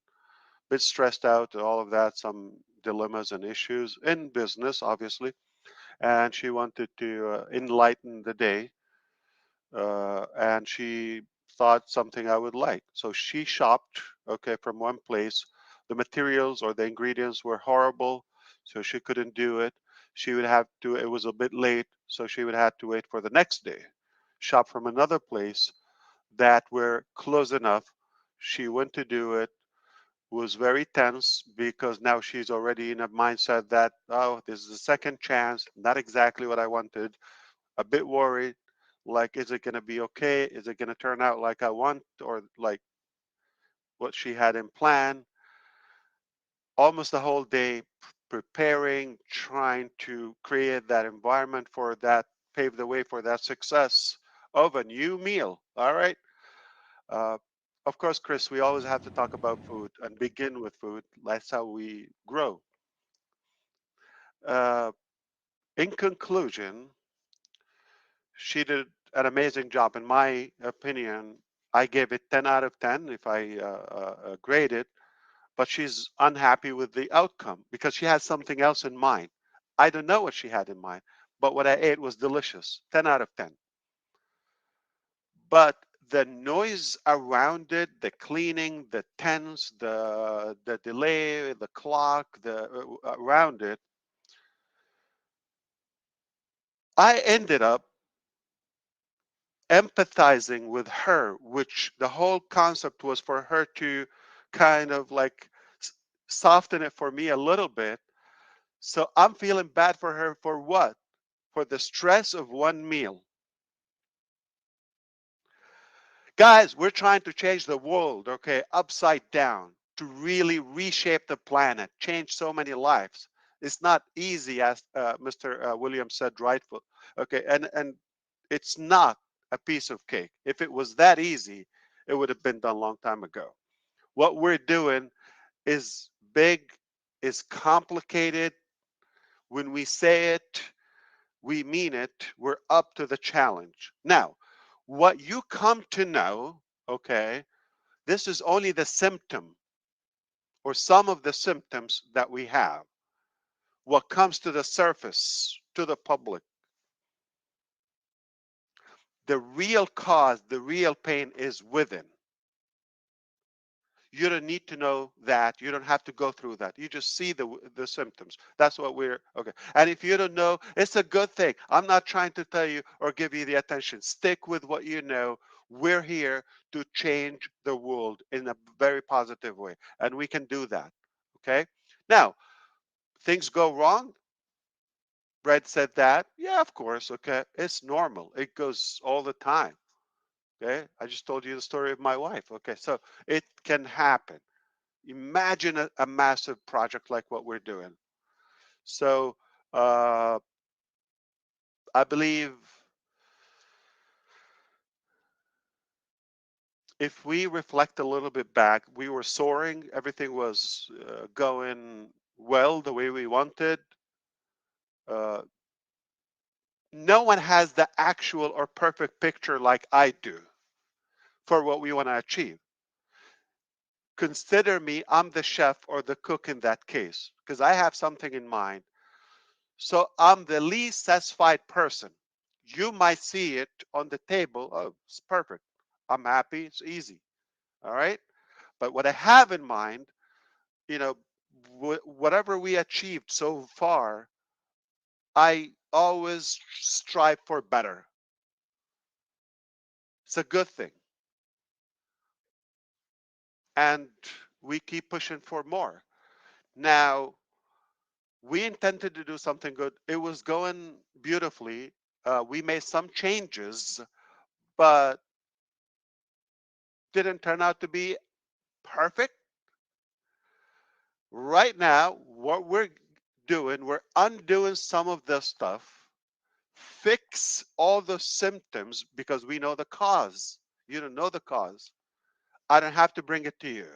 bit stressed out, all of that, some dilemmas and issues in business, obviously. And she wanted to enlighten the day, and she thought something I would like. So she shopped, okay, from one place. The materials or the ingredients were horrible, so she couldn't do it. She would have to, it was a bit late, so she would have to wait for the next day. shop from another place that were close enough. She went to do it, was very tense because now she's already in a mindset that, oh, this is a second chance, not exactly what I wanted, a bit worried, like, is it going to be okay? Is it going to turn out like I want or like what she had in plan? Almost the whole day preparing, trying to create that environment for that, pave the way for that success of a new meal. All right. Uh, of course, Chris, we always have to talk about food and begin with food. That's how we grow. Uh, in conclusion, she did an amazing job. In my opinion, I gave it 10 out of 10 if I grade it, but she's unhappy with the outcome because she has something else in mind. I don't know what she had in mind, but what I ate was delicious. 10 out of 10. But the noise around it, the cleaning, the tense, the delay, the clock, the around it, I ended up empathizing with her, which the whole concept was for her to kind of like soften it for me a little bit. So I'm feeling bad for her for what? For the stress of one meal. Guys, we're trying to change the world, okay, upside down to really reshape the planet, change so many lives. It's not easy, as Mr. Williams said, rightful. Okay, and it's not a piece of cake. If it was that easy, it would have been done a long time ago. What we're doing is big, is complicated. When we say it, we mean it. We're up to the challenge. Now, what you come to know, okay, this is only the symptom or some of the symptoms that we have. What comes to the surface, to the public, the real cause, the real pain is within. You don't need to know that. You don't have to go through that. You just see the symptoms. That's what we're okay. And if you don't know, it's a good thing. I'm not trying to tell you or give you the attention. Stick with what you know. We're here to change the world in a very positive way, and we can do that. Okay. Now, things go wrong. Brett said that. Yeah, of course. Okay, it's normal. It goes all the time. Okay, I just told you the story of my wife. Okay, so it can happen. Imagine a massive project like what we're doing. So uh, I believe if we reflect a little bit back, we were soaring. Everything was going well the way we wanted. Uh, no one has the actual or perfect picture like I do for what we want to achieve. Consider me, I'm the chef or the cook in that case, because I have something in mind. So I'm the least satisfied person. You might see it on the table. Oh, it's perfect. I'm happy. It's easy. All right. But what I have in mind, you know, whatever we achieved so far, I always strive for better. It's a good thing. And we keep pushing for more. Now, we intended to do something good. It was going beautifully. We made some changes, but didn't turn out to be perfect. Right now, what we're doing, we're undoing some of this stuff, fix all the symptoms because we know the cause. You don't know the cause. I don't have to bring it to you.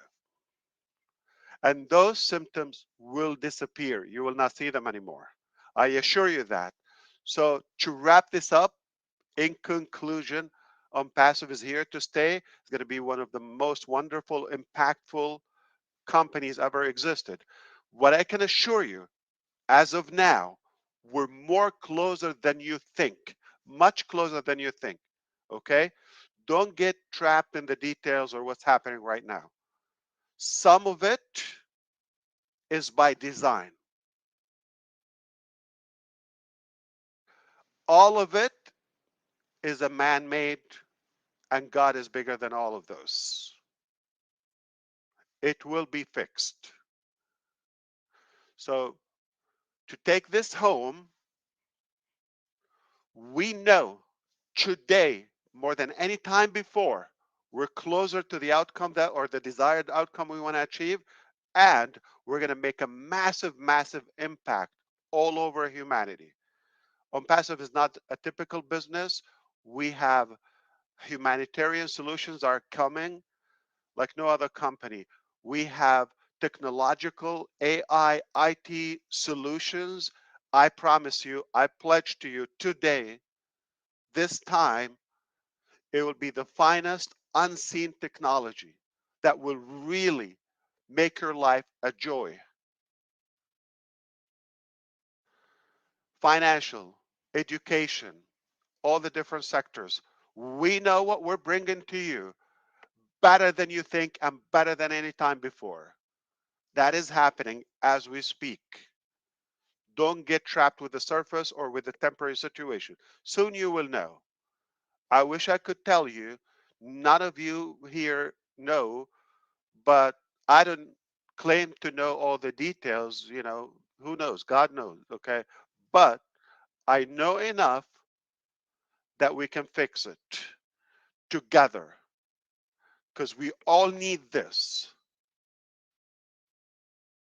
And those symptoms will disappear. You will not see them anymore. I assure you that. So to wrap this up, in conclusion, Onpassive is here to stay. It's going to be one of the most wonderful, impactful companies ever existed. What I can assure you, as of now, we're more closer than you think, much closer than you think. Okay? Don't get trapped in the details or what's happening right now. Some of it is by design. All of it is a man-made, and God is bigger than all of those. It will be fixed. So to take this home, we know today more than any time before, we're closer to the outcome that, or the desired outcome we want to achieve, and we're going to make a massive, massive impact all over humanity. Onpassive is not a typical business. We have humanitarian solutions are coming like no other company. We have technological AI, IT solutions. I promise you, I pledge to you today, this time, it will be the finest unseen technology that will really make your life a joy. Financial, education, all the different sectors. We know what we're bringing to you better than you think and better than any time before. That is happening as we speak. Don't get trapped with the surface or with the temporary situation. Soon you will know. I wish I could tell you. None of you here know, but I don't claim to know all the details. You know, who knows? God knows. Okay. But I know enough that we can fix it together because we all need this.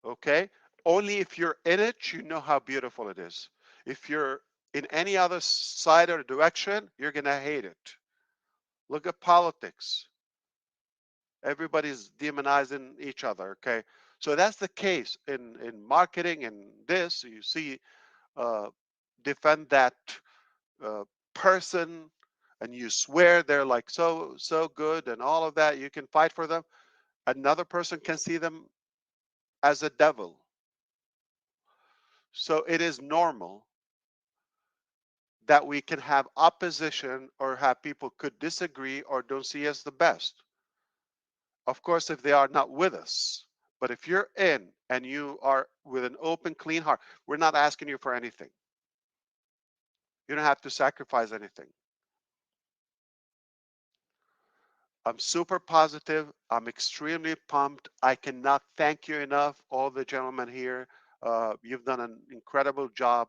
Okay. Only if you're in it, you know how beautiful it is. If you're in any other side or direction, you're going to hate it. Look at politics. Everybody's demonizing each other. Okay. So that's the case in marketing and this. You see, defend that person and you swear they're like so good and all of that. You can fight for them. Another person can see them as a devil. So it is normal that we can have opposition or have people could disagree or don't see us the best. Of course, if they are not with us. But if you're in and you are with an open, clean heart, we're not asking you for anything. You don't have to sacrifice anything. I'm super positive. I'm extremely pumped. I cannot thank you enough, all the gentlemen here. You've done an incredible job.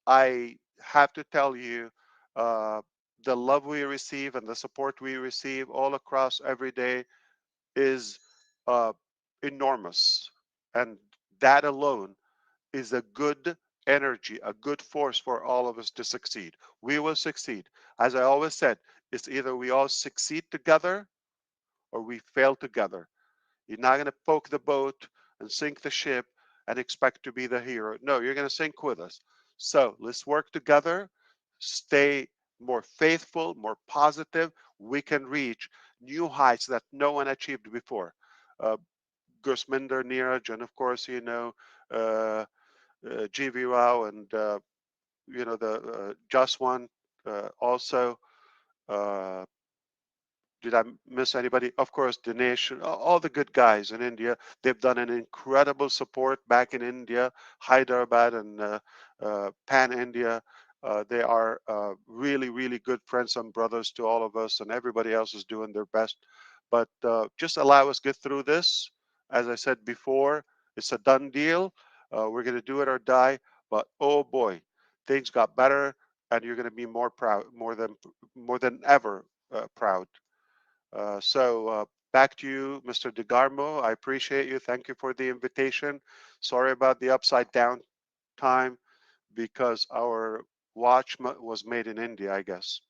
I have to tell you, the love we receive and the support we receive all across every day is enormous. And that alone is a good energy, a good force for all of us to succeed. We will succeed. As I always said, it's either we all succeed together or we fail together. You're not going to poke the boat and sink the ship and expect to be the hero. No, you're going to sink with us. So let's work together, stay more faithful, more positive. We can reach new heights that no one achieved before. Gurusminder, Neeraj, and of course, you know, GV Rao and, you know, the Just One also. Did I miss anybody? Of course, Dinesh, all the good guys in India. They've done an incredible support back in India, Hyderabad and Pan India. They are really, really good friends and brothers to all of us, and everybody else is doing their best. But just allow us get through this. As I said before, it's a done deal. We're going to do it or die. But oh boy, things got better, and you're going to be more proud, more than ever proud. So back to you, Mr. DeGarmo. I appreciate you. Thank you for the invitation. Sorry about the upside down time because our watch was made in India, I guess.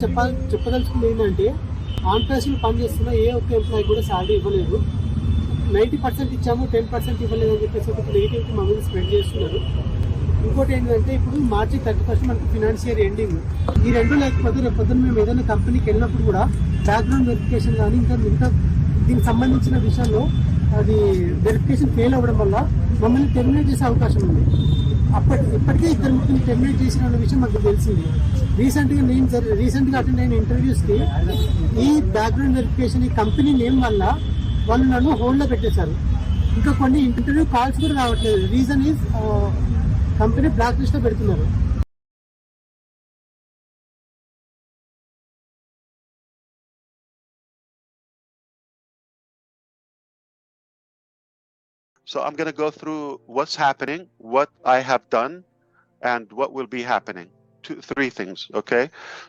చెప్పదలుచుకుంది ఏంటంటే OnPassive పనిచేస్తున్న ఏ ఒక్క employee కూడా salary ఇవ్వలేదు. 90% ఇచ్చాము, 10% ఇవ్వలేదు అని చెప్పేసి ఒక నెగిటివిటీ మా మీద స్ప్రెడ్ చేస్తున్నారు. ఇంకోటి ఏంటంటే ఇప్పుడు మార్చి 31 మనకి ఫినాన్షియర్ ఎండింగ్. ఈ రెండు లేకపోతే రేపు పొద్దున్న మేము ఏదైనా కంపెనీకి వెళ్ళినప్పుడు కూడా బ్యాక్గ్రౌండ్ వెరిఫికేషన్ కానీ ఇంకా దీనికి సంబంధించిన విషయంలో అది వెరిఫికేషన్ ఫెయిల్ అవ్వడం వల్ల మమ్మల్ని టెర్మినేట్ చేసే అవకాశం ఉంది. ఇప్పటికే ఇద్దరు ముగ్గురు టెర్మినేట్ చేసిన విషయం మాకు తెలిసింది. రీసెంట్గా అటెండ్ అయిన ఇంటర్వ్యూస్కి ఈ బ్యాక్గ్రౌండ్ వెరిఫికేషన్ ఈ కంపెనీ నేమ్ వల్ల వాళ్ళు నన్ను హోల్డ్లో పెట్టేశారు. ఇంకా కొన్ని ఇంటర్వ్యూ కాల్స్ కూడా రావట్లేదు. రీజన్ ఈజ్ కంపెనీ బ్లాక్ లిస్ట్లో పెడుతున్నారు. So I'm going to go through what's happening, what I have done, and what will be happening. Three things, okay?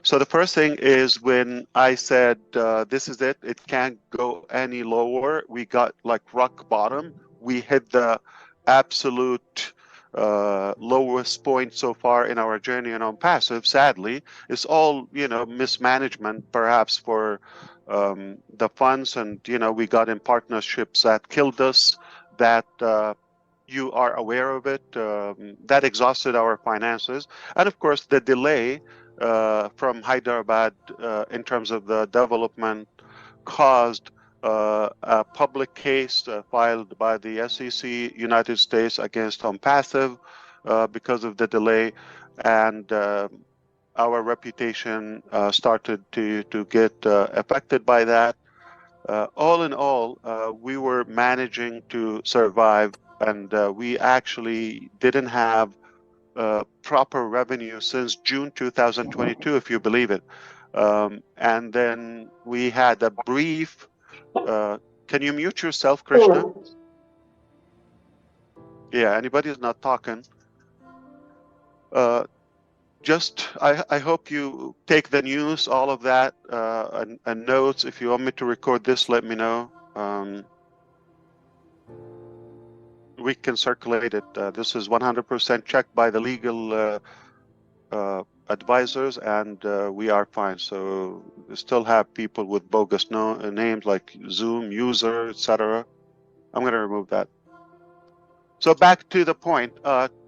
So the first thing is when I said, this is it, it can't go any lower. We got like rock bottom. We hit the absolute lowest point so far in our journey on Onpassive. Sadly, it's all, mismanagement perhaps for the funds, and, we got in partnerships that killed us, that you are aware of it, that exhausted our finances. And of course, the delay from Hyderabad in terms of the development caused a public case filed by the SEC United States against Onpassive because of the delay. And our reputation started to get affected by that. All in all, we were managing to survive, and we actually didn't have proper revenue since June 2022, if you believe it. And then we had a brief. Can you mute yourself, Krishna? Yeah, anybody is not talking. I hope you take the news, all of that, and notes. If you want me to record this, let me know. We can circulate it. This is 100% checked by the legal advisors, and we are fine. So we still have people with bogus names like Zoom user, etc. I'm going to remove that. So back to the point,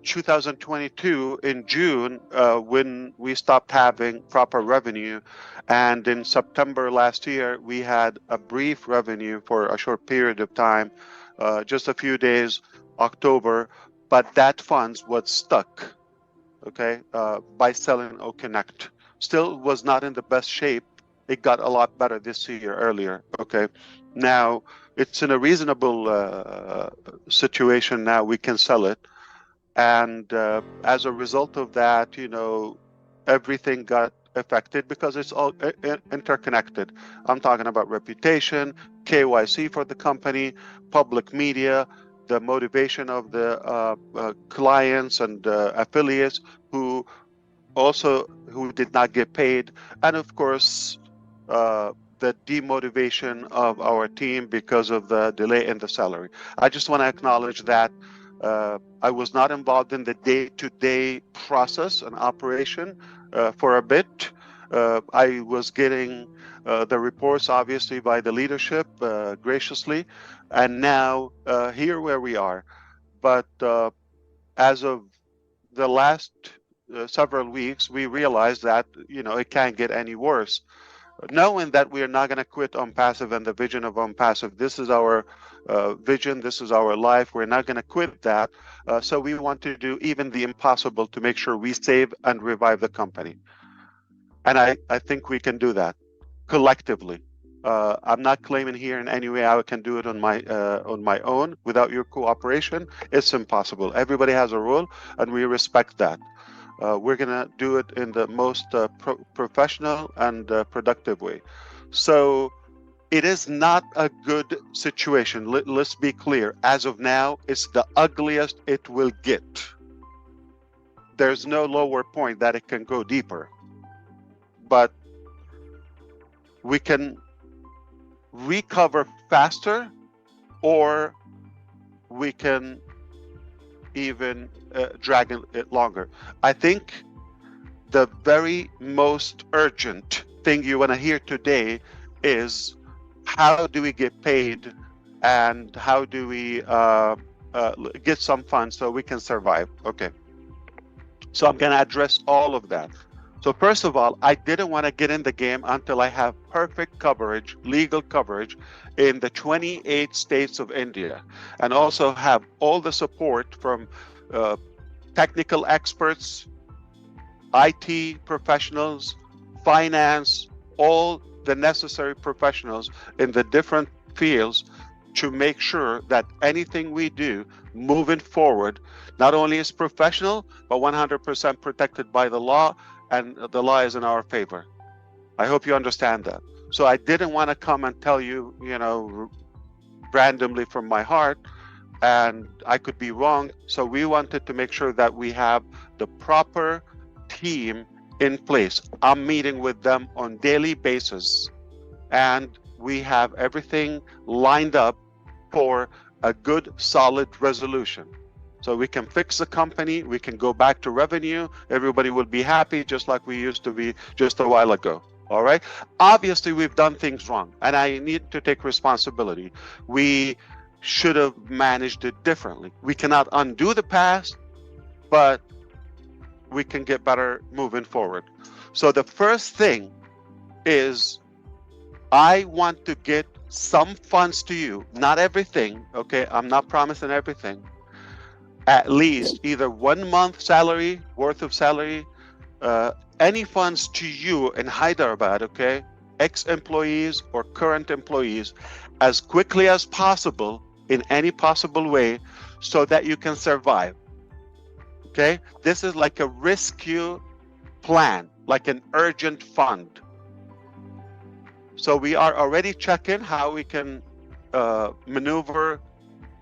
2022 in June, when we stopped having proper revenue, and in September last year, we had a brief revenue for a short period of time, just a few days, October, but that funds was stuck, okay, by selling OConnect. Still was not in the best shape. It got a lot better this year earlier, okay. Now, it's in a reasonable situation now. We can sell it. And as a result of that, everything got affected because it's all interconnected. I'm talking about reputation, KYC for the company, public media, the motivation of the clients and affiliates who did not get paid, and of course the demotivation of our team because of the delay in the salary. I just want to acknowledge that I was not involved in the day-to-day process and operation for a bit. I was getting the reports, obviously, by the leadership graciously, and now here where we are. But as of the last several weeks, we realized that it can't get any worse. Knowing that we are not going to quit Onpassive and the vision of Onpassive, this is our vision, this is our life. We're not going to quit that. So we want to do even the impossible to make sure we save and revive the company. And I think we can do that collectively. I'm not claiming here in any way I can do it on my own without your cooperation. It's impossible. Everybody has a role, and we respect that. We're going to do it in the most professional and productive way. So it is not a good situation. Let's be clear. As of now, it's the ugliest it will get. There's no lower point that it can go deeper. But we can recover faster, or we can even drag it longer. I think the very most urgent thing you want to hear today is how do we get paid, and how do we get some funds so we can survive. Okay, so I'm going to address all of that. So first of all, I didn't want to get in the game until I have perfect coverage, legal coverage in the 28 states of India, and also have all the support from technical experts, IT professionals, finance, all the necessary professionals in the different fields to make sure that anything we do moving forward not only is professional, but 100% protected by the law, and the law is in our favor. I hope you understand that. So I didn't want to come and tell you, randomly from my heart, and I could be wrong. So we wanted to make sure that we have the proper team in place. I'm meeting with them on daily basis, and we have everything lined up for a good, solid resolution. So we can fix the company, we can go back to revenue, everybody will be happy, just like we used to be just a while ago. All right. Obviously, we've done things wrong, and I need to take responsibility. We should have managed it differently. We cannot undo the past, but we can get better moving forward. So the first thing is, I want to get some funds to you, not everything, okay? I'm not promising everything. At least either 1 month salary, worth of salary, any funds to you in Hyderabad, okay? Ex-employees or current employees, as quickly as possible in any possible way, so that you can survive, okay? This is like a rescue plan, like an urgent fund. So we are already checking how we can maneuver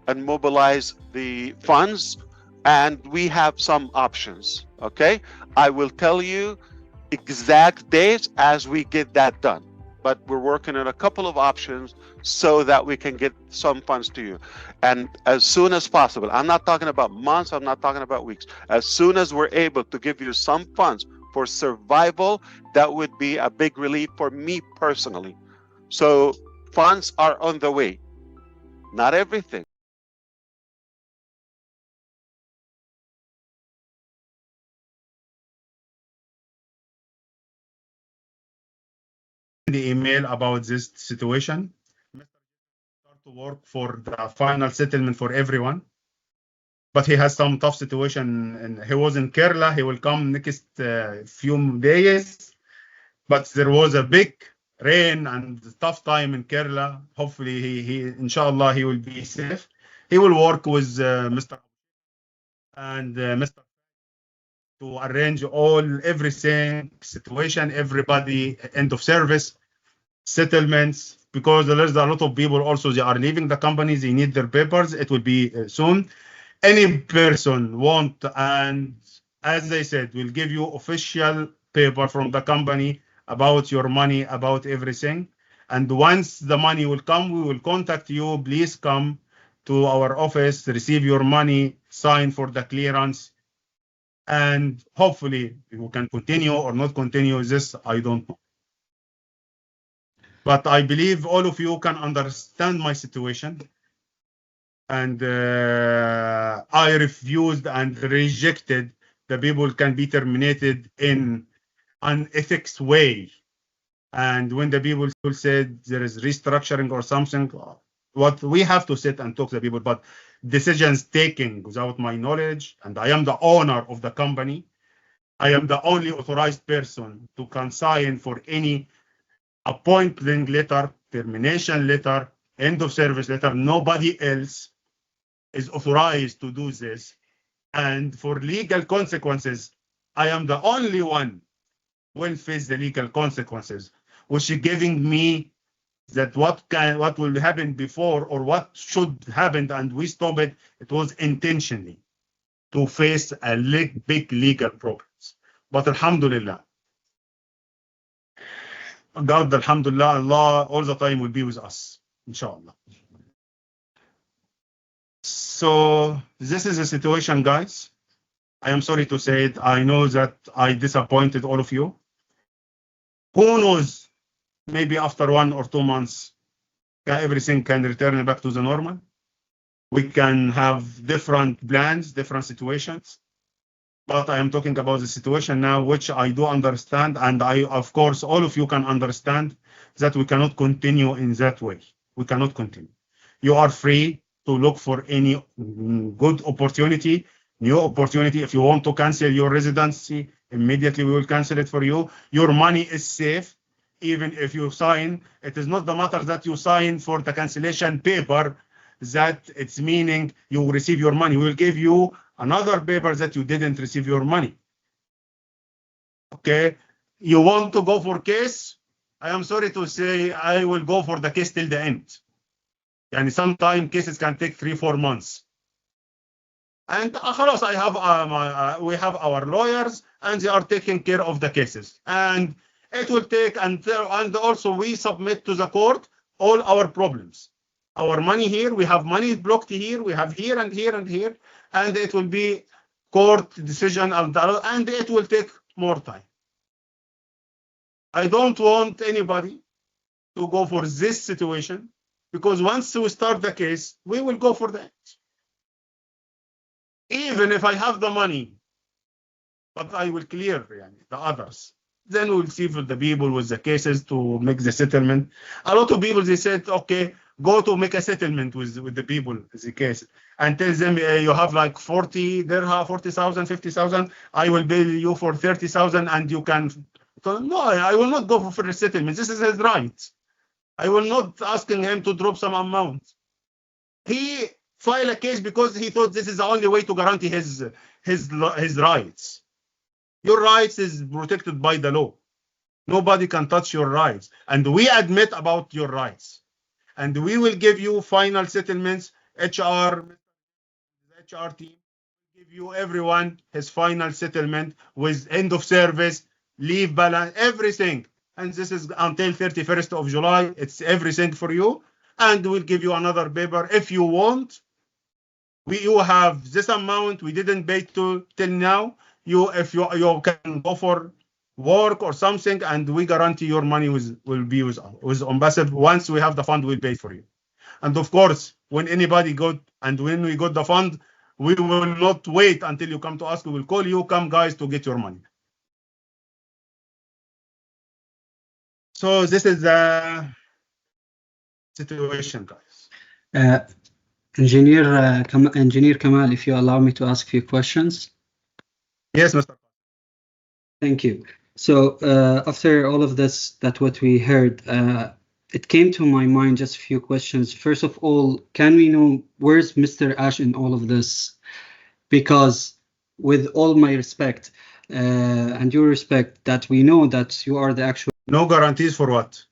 and mobilize the funds, and we have some options, okay? I will tell you exact dates as we get that done, but we're working on a couple of options so that we can get some funds to you, and as soon as possible. I'm not talking about months, I'm not talking about weeks. As soon as we're able to give you some funds for survival, that would be a big relief for me personally. So funds are on the way, not everything. The email about this situation. Start to work for the final settlement for everyone, but he has some tough situation, and he was in Kerala. He will come next few days, but there was a big rain and tough time in Kerala. Hopefully, he inshallah he will be safe. He will work with Mr. and Mr. to arrange everything, situation, everybody, end of service, settlements, because there's a lot of people also, they are leaving the companies, they need their papers. It will be soon. Any person want, and as I said, we'll give you official paper from the company about your money, about everything. And once the money will come, we will contact you. Please come to our office, receive your money, sign for the clearance. And hopefully we can continue or not continue this, I don't know. But I believe all of you can understand my situation. And I refused and rejected the people can be terminated in an ethics way. And when the people said there is restructuring or something, what we have to sit and talk to the people, but decisions taken without my knowledge, and I am the owner of the company. I am the only authorized person to can sign for any appointment letter, termination letter, end of service letter. Nobody else is authorized to do this. And for legal consequences, I am the only one will face the legal consequences, which is giving me that what will happen before or what should happen, and we stop it. It was intentionally to face a big legal problems. But alhamdulillah, God, alhamdulillah, Allah all the time will be with us, inshallah. So this is the situation, guys. I am sorry to say it. I know that I disappointed all of you. Who knows? Maybe after 1 or 2 months, everything can return back to the normal. We can have different plans, different situations. But I am talking about the situation now, which I do understand. And I, of course, all of you can understand that we cannot continue in that way. We cannot continue. You are free to look for any good opportunity. new opportunity. If you want to cancel your residency, immediately we will cancel it for you. Your money is safe. Even if you sign, it is not the matter that you sign for the cancellation paper that it's meaning you will receive your money. We will give you another paper that you didn't receive your money. Okay, you want to go for case? I am sorry to say, I will go for the case till the end. And sometimes cases can take 3-4 months. And خلاص, I have we have our lawyers, and they are taking care of the cases. And it will take, and also we submit to the court all our problems. Our money here, we have money blocked here, we have here and here and here, and it will be court decision, and it will take more time. I don't want anybody to go for this situation, because once we start the case, we will go for that. Even if I have the money, but I will clear the others. Then we'll see for the people with the cases to make the settlement. A lot of people, they said, okay, go to make a settlement with the people in the case, and tell them you have like 40 dirham, 40,000, 50,000. I will bill you for 30,000, and you can. So, no, I will not go for a settlement. This is his right. I will not asking him to drop some amount. He filed a case because he thought this is the only way to guarantee his rights. Your rights is protected by the law. Nobody can touch your rights. And we admit about your rights. And we will give you final settlements. HR team will give you everyone his final settlement with end of service, leave balance, everything. And this is until 31st of July. It's everything for you. And we'll give you another paper if you want. You have this amount we didn't pay till now. If you can go for work or something, and we guarantee your money will be with Onpassive. Once we have the fund, we'll pay for you. And of course, when we got the fund, we will not wait until you come to us. We will call you, come guys, to get your money. So this is the situation, guys. Engineer Kamal, if you allow me to ask a few questions. Yes, Mr. Thank you. So after all of this, what we heard, it came to my mind just a few questions. First of all, can we know where's Mr. Ash in all of this? Because with all my respect and your respect, that we know that you are the actual. No guarantees for what?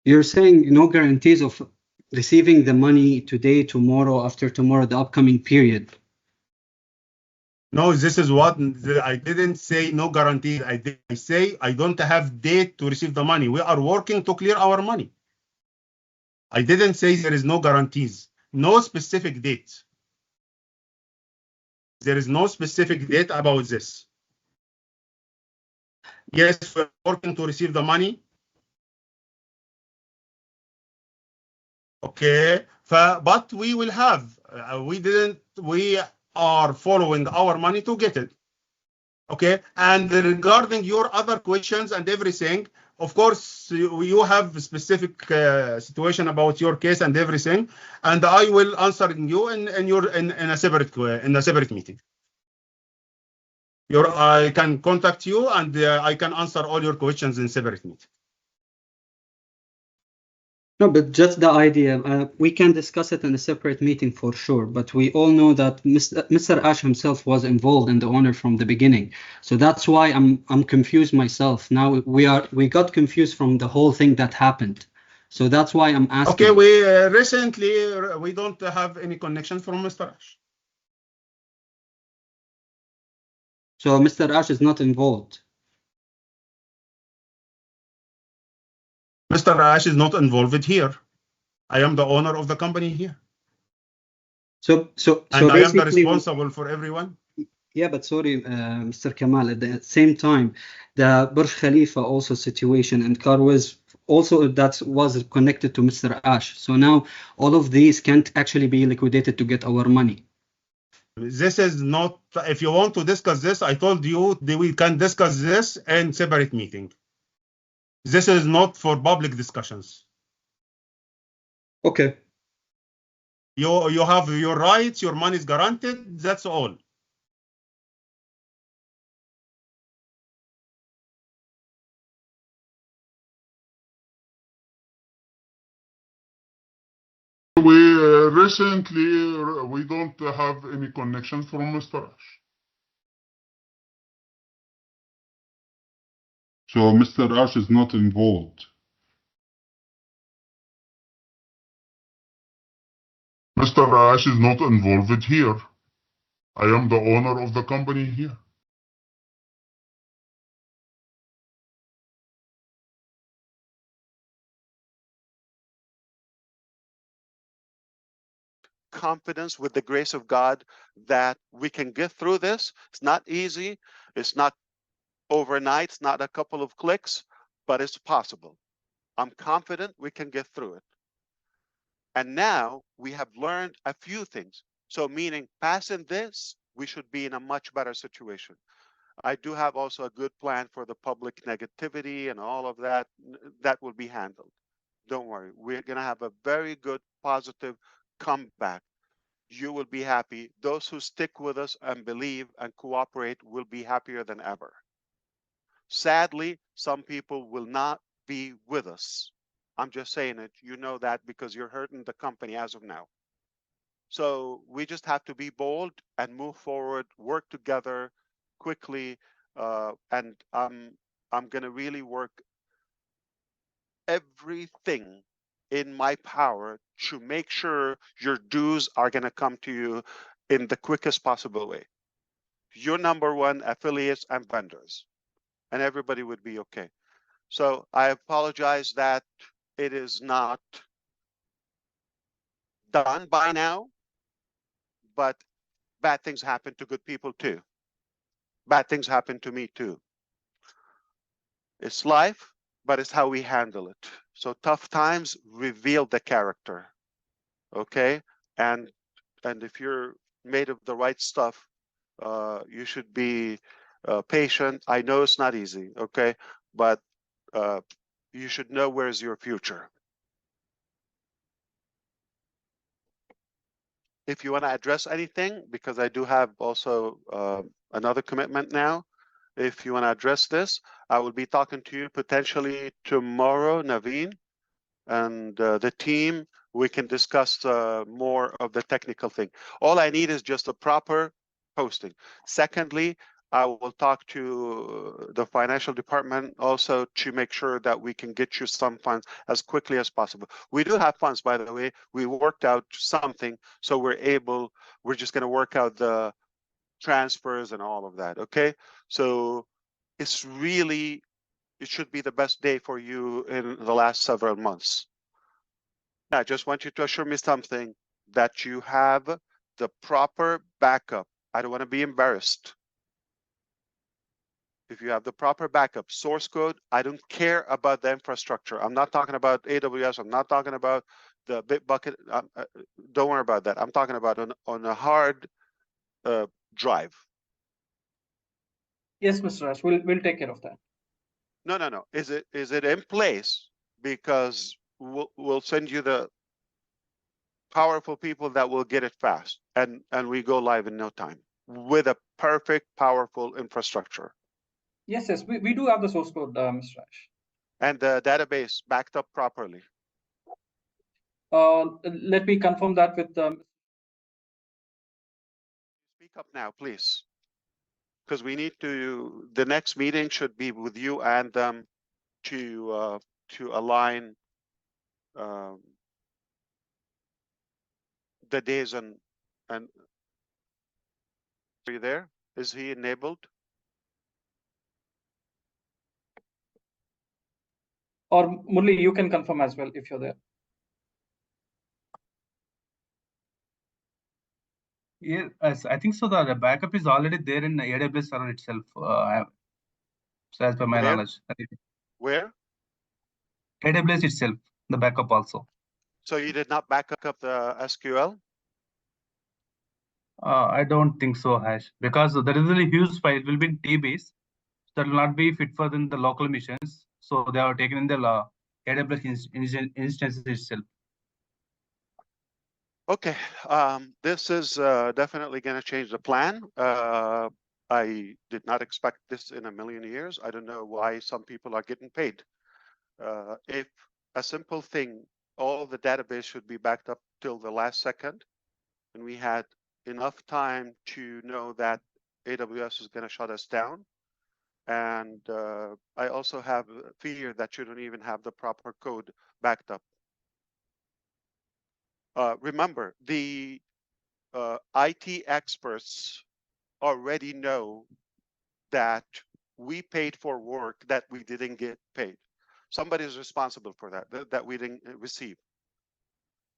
You're saying no guarantees of receiving the money today, tomorrow, after tomorrow, the upcoming period. No, this is what I didn't say. No guarantee. I say I don't have date to receive the money. We are working to clear our money. I didn't say there is no guarantees. No specific date. There is no specific date about this. Yes, we're working to receive the money. Okay, but we will have. We are following our money to get it. Okay, and regarding your other questions and everything, of course, you have a specific situation about your case and everything, and I will answer you in a separate meeting. I can contact you, and I can answer all your questions in separate meeting. No, but just the idea, we can discuss it in a separate meeting for sure, but we all know that Mr. Ash himself was involved in the owner from the beginning. So that's why I'm confused myself. Now we got confused from the whole thing that happened. So that's why I'm asking. Okay, we recently, we don't have any connection from Mr. Ash. So Mr. Ash is not involved. Mr. Ash is not involved here. I am the owner of the company here. So I am the responsible for everyone. Yeah, but sorry, Mr. Kamal, at the same time, the Burj Khalifa also situation and Carways also that was connected to Mr. Ash. So now all of these can't actually be liquidated to get our money. This is not, if you want to discuss this, I told you that we can discuss this in separate meeting. This is not for public discussions. Okay. You have your rights, your money is guaranteed, that's all. We recently we don't have any connection from Mr. Ash. So Mr. Ash is not involved. Mr. Ash is not involved here. I am the owner of the company here. Confidence with the grace of God that we can get through this. It's not easy. It's not overnight. It's not a couple of clicks, but it's possible. I'm confident we can get through it. And now we have learned a few things. So meaning passing this, we should be in a much better situation. I do have also a good plan for the public negativity and all of that. That will be handled. Don't worry. We're going to have a very good, positive comeback. You will be happy. Those who stick with us and believe and cooperate will be happier than ever. Sadly, some people will not be with us. I'm just saying it. You know that because you're hurting the company as of now. So we just have to be bold and move forward, work together quickly, and I'm going to really work everything in my power to make sure your dues are going to come to you in the quickest possible way. Your number one affiliates and vendors, and everybody would be okay. So I apologize that it is not done by now, but bad things happen to good people too. Bad things happen to me too. It's life, but it's how we handle it. So tough times reveal the character. Okay? And if you're made of the right stuff, you should be patient. I know it's not easy, okay? But you should know where's your future. If you want to address anything, because I do have also another commitment now, if you want to address this, I will be talking to you potentially tomorrow, Naveen, and the team. We can discuss more of the technical thing. All I need is just a proper posting. Secondly, I will talk to the financial department also to make sure that we can get you some funds as quickly as possible. We do have funds, by the way. We worked out something, so we're just going to work out the transfers and all of that, okay? So it's really, it should be the best day for you in the last several months. I just want you to assure me something, that you have the proper backup. I don't want to be embarrassed. If you have the proper backup, source code, I don't care about the infrastructure. I'm not talking about AWS. I'm not talking about the Bitbucket. Don't worry about that. I'm talking about on a hard drive. Yes, Mr. Ash, we'll take care of that. No. Is it in place? Because we'll send you the powerful people that will get it fast, and we go live in no time with a perfect, powerful infrastructure. Yes, we do have the source code, Mr. Ash. And the database backed up properly. Let me confirm that with Speak up now, please, because we need to. The next meeting should be with you and them to align the days and. Are you there? Is he enabled? or Murli, you can confirm as well if you're there. Yes, I think so. The backup is already there in the AWS server itself. So as per my Where? knowledge, Where? AWS itself, the backup also. So you did not back up the SQL? I don't think so, Hash, because there is a huge file. It will be in TBs. That will not be fit for the local missions. So they are taken in the AWS instances itself. Okay, this is definitely going to change the plan. I did not expect this in a million years. I don't know why some people are getting paid. If a simple thing, all the database should be backed up till the last second, and we had enough time to know that AWS is going to shut us down. And I also have a fear that you don't even have the proper code backed up. Remember, the IT experts already know that we paid for work that we didn't get paid. Somebody is responsible for that we didn't receive.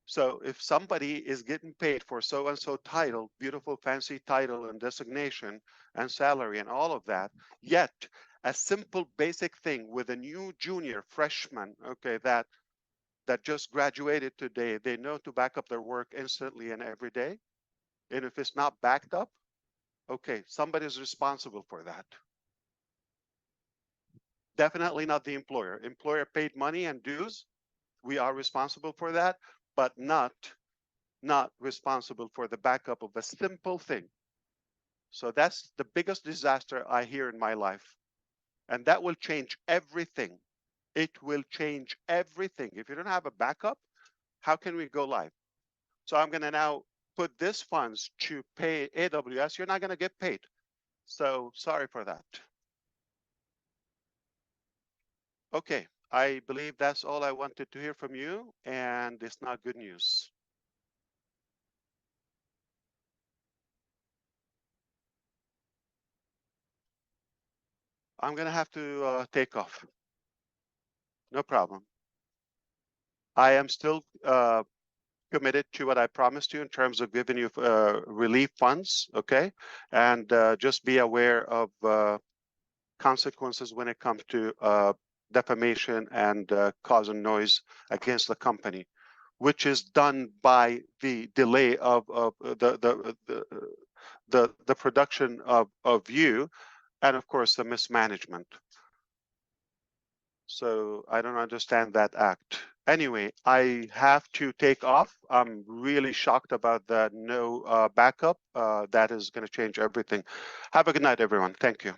So if somebody is getting paid for so-and-so title, beautiful fancy title and designation and salary and all of that, yet a simple basic thing with a new junior freshman, okay, that just graduated today, they know to back up their work instantly and every day. And if it's not backed up, okay, somebody is responsible for that. Definitely not the employer. Employer paid money and dues. We are responsible for that, but not responsible for the backup of a simple thing. So that's the biggest disaster I hear in my life. And that will change everything. It will change everything. If you don't have a backup, how can we go live? So I'm going to now put this funds to pay AWS. You're not going to get paid. So sorry for that. Okay, I believe that's all I wanted to hear from you, and it's not good news. I'm going to have to take off. No problem. I am still committed to what I promised you in terms of giving you relief funds, okay? And just be aware of consequences when it comes to defamation and causing noise against the company, which is done by the delay of the production of you, and of course the mismanagement. So I don't understand that act. Anyway, I have to take off. I'm really shocked about the no backup. That is going to change everything. Have a good night, everyone. Thank you.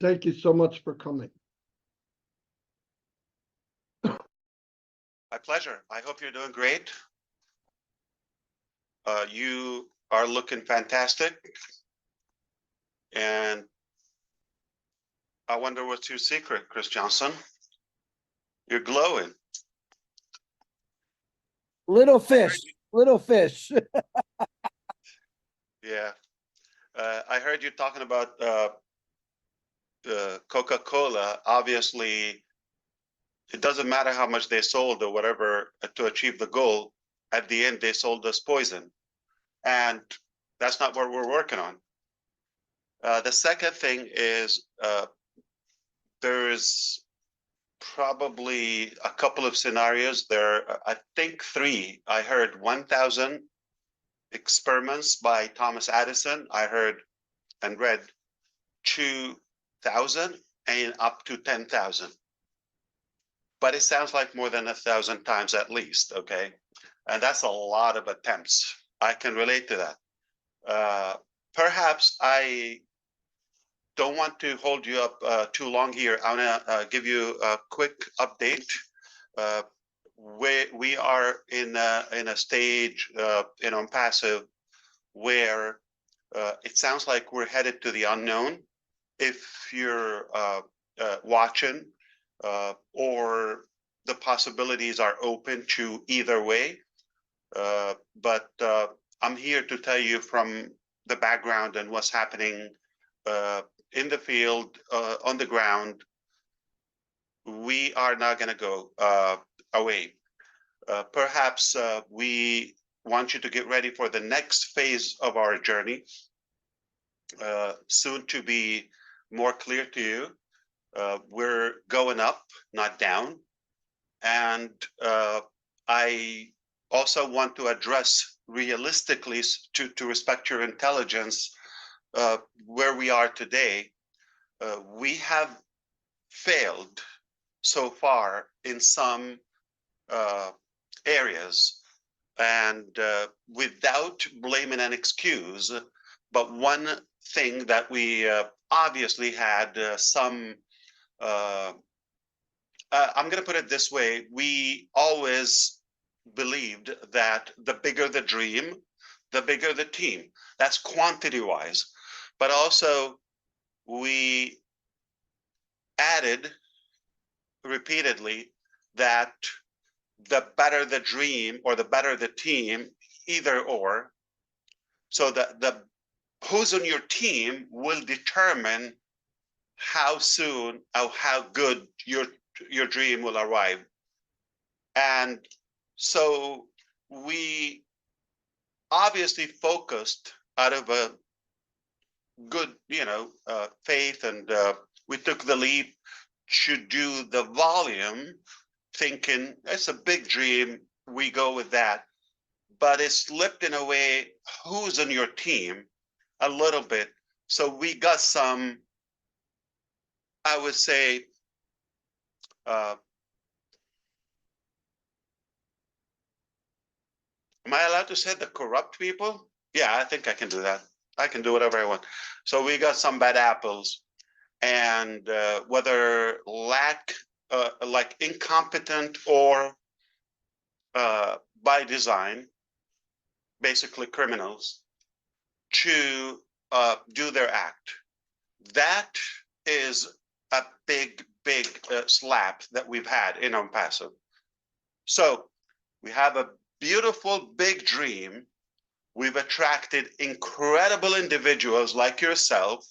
Thank you so much for coming. My pleasure. I hope you're doing great. You are looking fantastic. And I wonder what's your secret, Chris Johnson? You're glowing. Little fish, little fish. Yeah. I heard you talking about Coca-Cola. Obviously, it doesn't matter how much they sold or whatever to achieve the goal. At the end, they sold us poison. And that's not what we're working on. The second thing is there is probably a couple of scenarios. There, I think 3. I heard 1,000 experiments by Thomas Edison. I heard and read 2,000 and up to 10,000. But it sounds like more than 1,000 times at least, okay? And that's a lot of attempts. I can relate to that. Perhaps I don't want to hold you up too long here. I want to give you a quick update. We are in a stage in Onpassive where it sounds like we're headed to the unknown. If you're watching, or the possibilities are open to either way. But I'm here to tell you from the background and what's happening in the field, on the ground. We are not going to go away. Perhaps we want you to get ready for the next phase of our journey, soon to be more clear to you. We're going up, not down. And I also want to address realistically, to respect your intelligence, where we are today. We have failed so far in some areas, and without blaming an excuse, but one thing that we obviously had some I'm going to put it this way. We always believed that the bigger the dream, the bigger the team. That's quantity wise. But also, we added repeatedly that the better the dream or the better the team, either or. So the who's on your team will determine how soon or how good your dream will arrive. And so we obviously focused out of a good, faith, and we took the leap to do the volume, thinking it's a big dream. We go with that, but it slipped in a way. Who's on your team? A little bit. So we got some, I would say, am I allowed to say the corrupt people? Yeah, I think I can do that. I can do whatever I want. So we got some bad apples, and whether like incompetent or by design, basically criminals, to do their act. That is a big slap that we've had in Onpassive. So we have a beautiful big dream. We've attracted incredible individuals like yourself,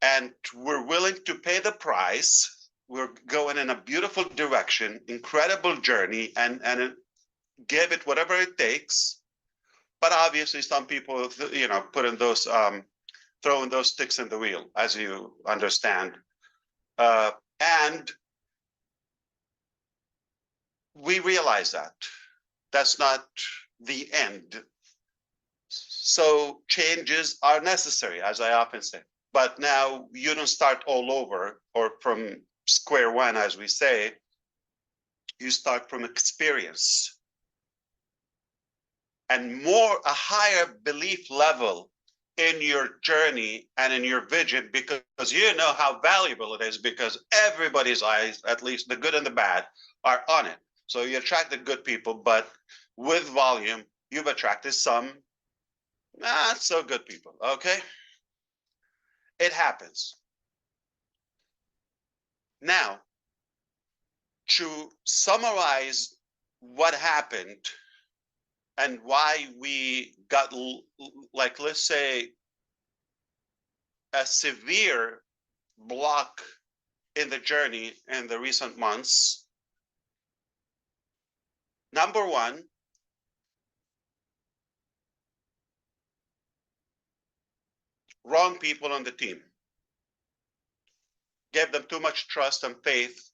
and we're willing to pay the price. We're going in a beautiful direction, incredible journey, and give it whatever it takes. But obviously, some people, putting those, throwing those sticks in the wheel, as you understand. And we realize that that's not the end. So changes are necessary, as I often say. But now you don't start all over or from square one, as we say. You start from experience and a higher belief level in your journey and in your vision, because you know how valuable it is, because everybody's eyes, at least the good and the bad, are on it. So you attract the good people, but with volume, you've attracted some not so good people, okay? It happens. Now, to summarize what happened and why we got, like, let's say, a severe block in the journey in the recent months. Number one, wrong people on the team. Gave them too much trust and faith,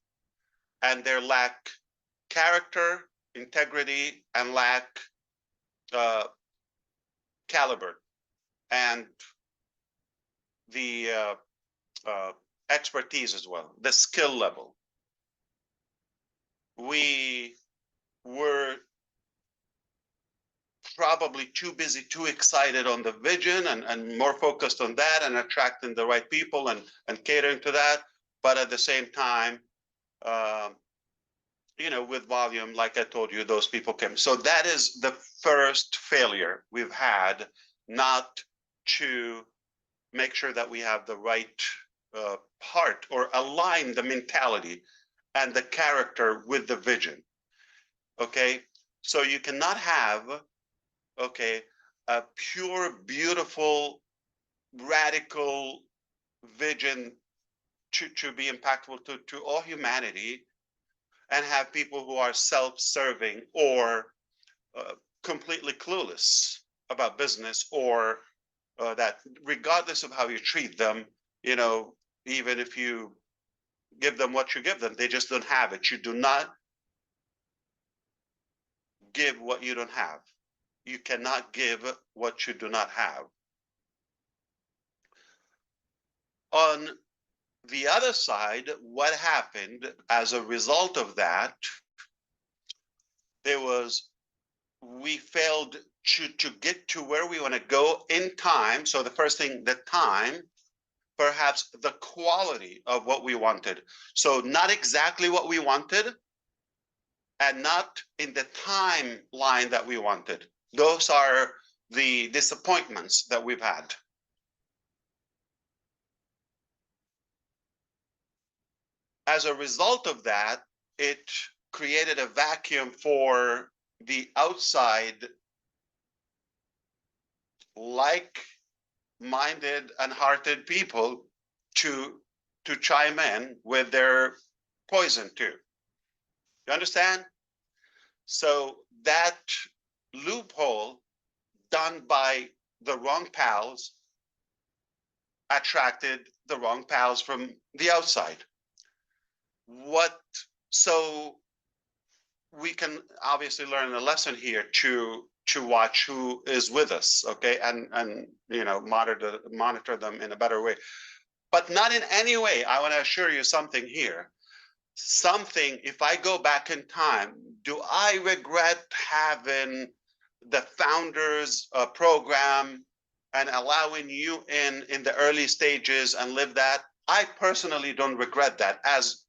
and their lack character, integrity, and lack caliber and the expertise as well, the skill level. We were probably too busy, too excited on the vision, and more focused on that and attracting the right people and catering to that. But at the same time, with volume, like I told you, those people came. So that is the first failure we've had, not to make sure that we have the right part or align the mentality and the character with the vision. Okay, so you cannot have a pure, beautiful, radical vision to be impactful to all humanity, and have people who are self-serving or completely clueless about business, or that regardless of how you treat them, you know, even if you give them what you give them, they just don't have it. You do not give what you don't have. You cannot give what you do not have. On the other side, what happened as a result of that, we failed to get to where we want to go in time. So the first thing, the time, perhaps the quality of what we wanted. So not exactly what we wanted and not in the timeline that we wanted. Those are the disappointments that we've had. As a result of that, it created a vacuum for the outside, like-minded and hearted people to chime in with their poison too. You understand? So that loophole done by the wrong pals attracted the wrong pals from the outside. So we can obviously learn a lesson here to watch who is with us, okay, and you know, monitor them in a better way, but not in any way. I want to assure you something here. If I go back in time, do I regret having the founders program and allowing you in the early stages and live that? I personally don't regret that, as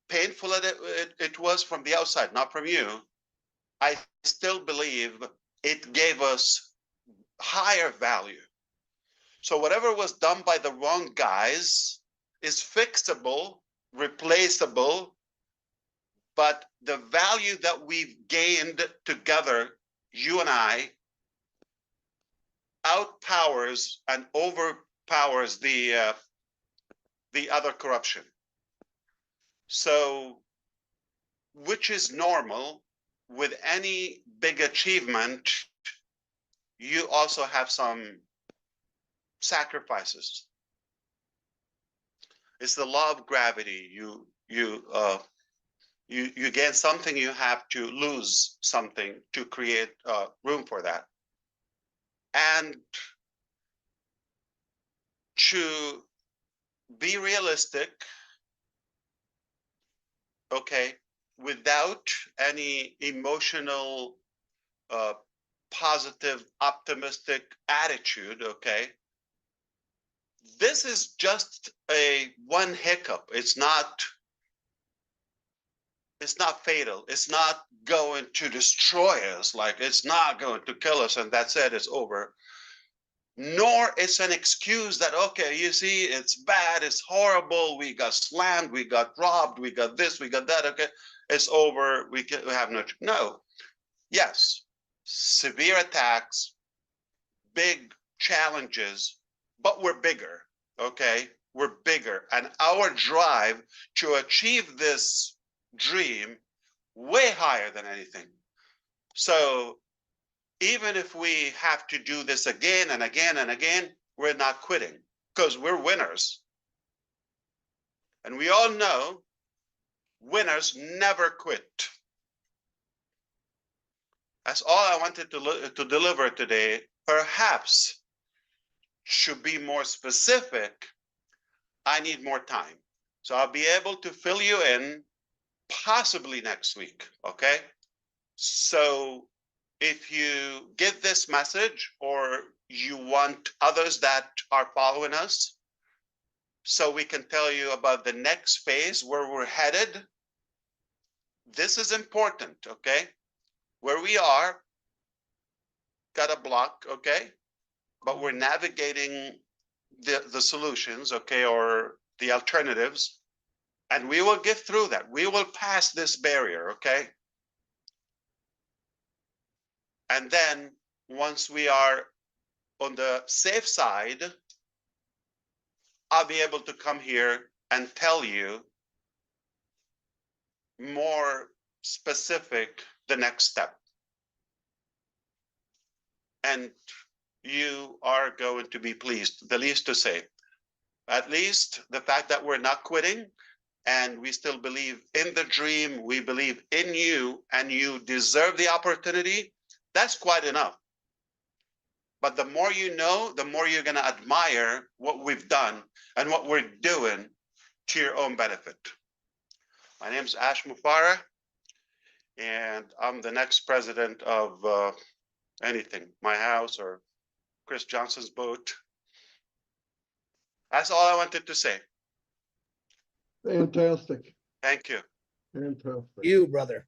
painful as it was from the outside, not from you. I still believe it gave us higher value. So whatever was done by the wrong guys is fixable, replaceable, but the value that we've gained together, you and I, outpowers and overpowers the other corruption. So, which is normal with any big achievement, you also have some sacrifices. It's the law of gravity. You gain something, you have to lose something to create room for that. And to be realistic, okay, without any emotional, positive, optimistic attitude, okay, this is just one hiccup. It's not fatal. It's not going to destroy us. Like, it's not going to kill us and that's it, it's over. Nor it's an excuse that, okay, you see, it's bad, it's horrible, we got slammed, we got robbed, we got this, we got that, okay, it's over, we have no. Yes, severe attacks, big challenges, but we're bigger, okay? We're bigger, and our drive to achieve this dream way higher than anything. So even if we have to do this again and again and again, we're not quitting because we're winners. And we all know winners never quit. That's all I wanted to deliver today. Perhaps to be more specific, I need more time. So I'll be able to fill you in possibly next week, okay? So if you get this message or you want others that are following us, so we can tell you about the next phase where we're headed, this is important, okay? Where we are, got a block, okay? But we're navigating the solutions, okay, or the alternatives, and we will get through that. We will pass this barrier, okay? And then once we are on the safe side, I'll be able to come here and tell you more specific the next step. And you are going to be pleased, the least to say. At least the fact that we're not quitting and we still believe in the dream, we believe in you, and you deserve the opportunity, that's quite enough. But the more you know, the more you're going to admire what we've done and what we're doing to your own benefit. My name is Ash Mufareh, and I'm the next president of anything, my house or Chris Johnson's boat. That's all I wanted to say. Fantastic. Thank you. Fantastic. You, brother.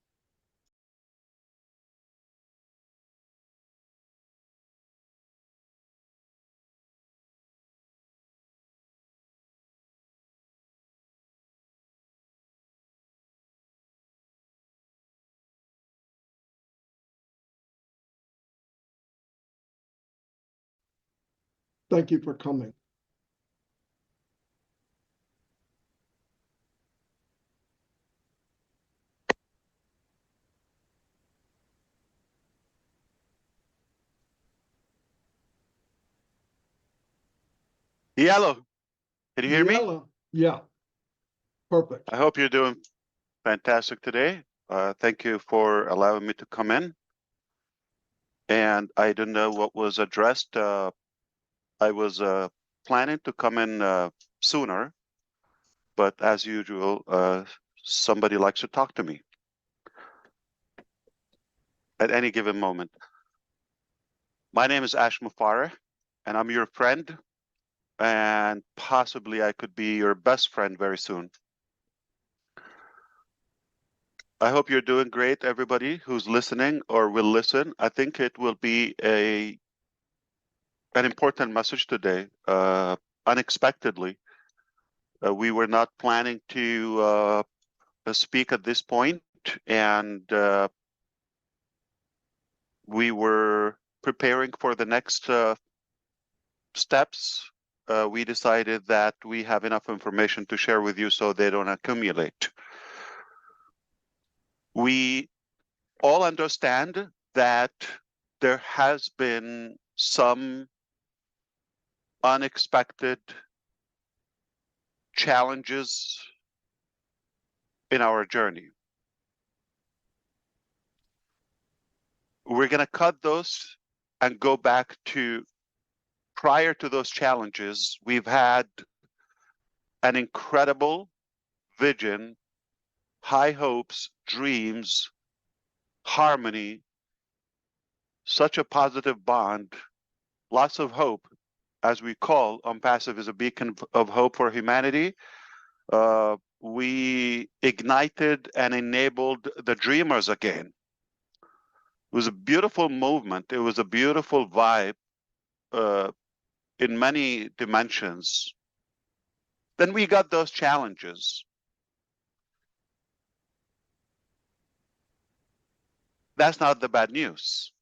Thank you for coming. Yellow, can you hear me? Yellow. Yeah. Perfect. I hope you're doing fantastic today. Thank you for allowing me to come in. And I don't know what was addressed. I was planning to come in sooner, but as usual, somebody likes to talk to me at any given moment. My name is Ash Mufareh, and I'm your friend, and possibly I could be your best friend very soon. I hope you're doing great, everybody who's listening or will listen. I think it will be an important message today. Unexpectedly, we were not planning to speak at this point, and we were preparing for the next steps. We decided that we have enough information to share with you so they don't accumulate. We all understand that there has been some unexpected challenges in our journey. We're going to cut those and go back to prior to those challenges. We've had an incredible vision, high hopes, dreams, harmony, such a positive bond, lots of hope. As we call, Onpassive is a beacon of hope for humanity. We ignited and enabled the dreamers again. It was a beautiful movement. It was a beautiful vibe in many dimensions. Then we got those challenges. That's not the bad news.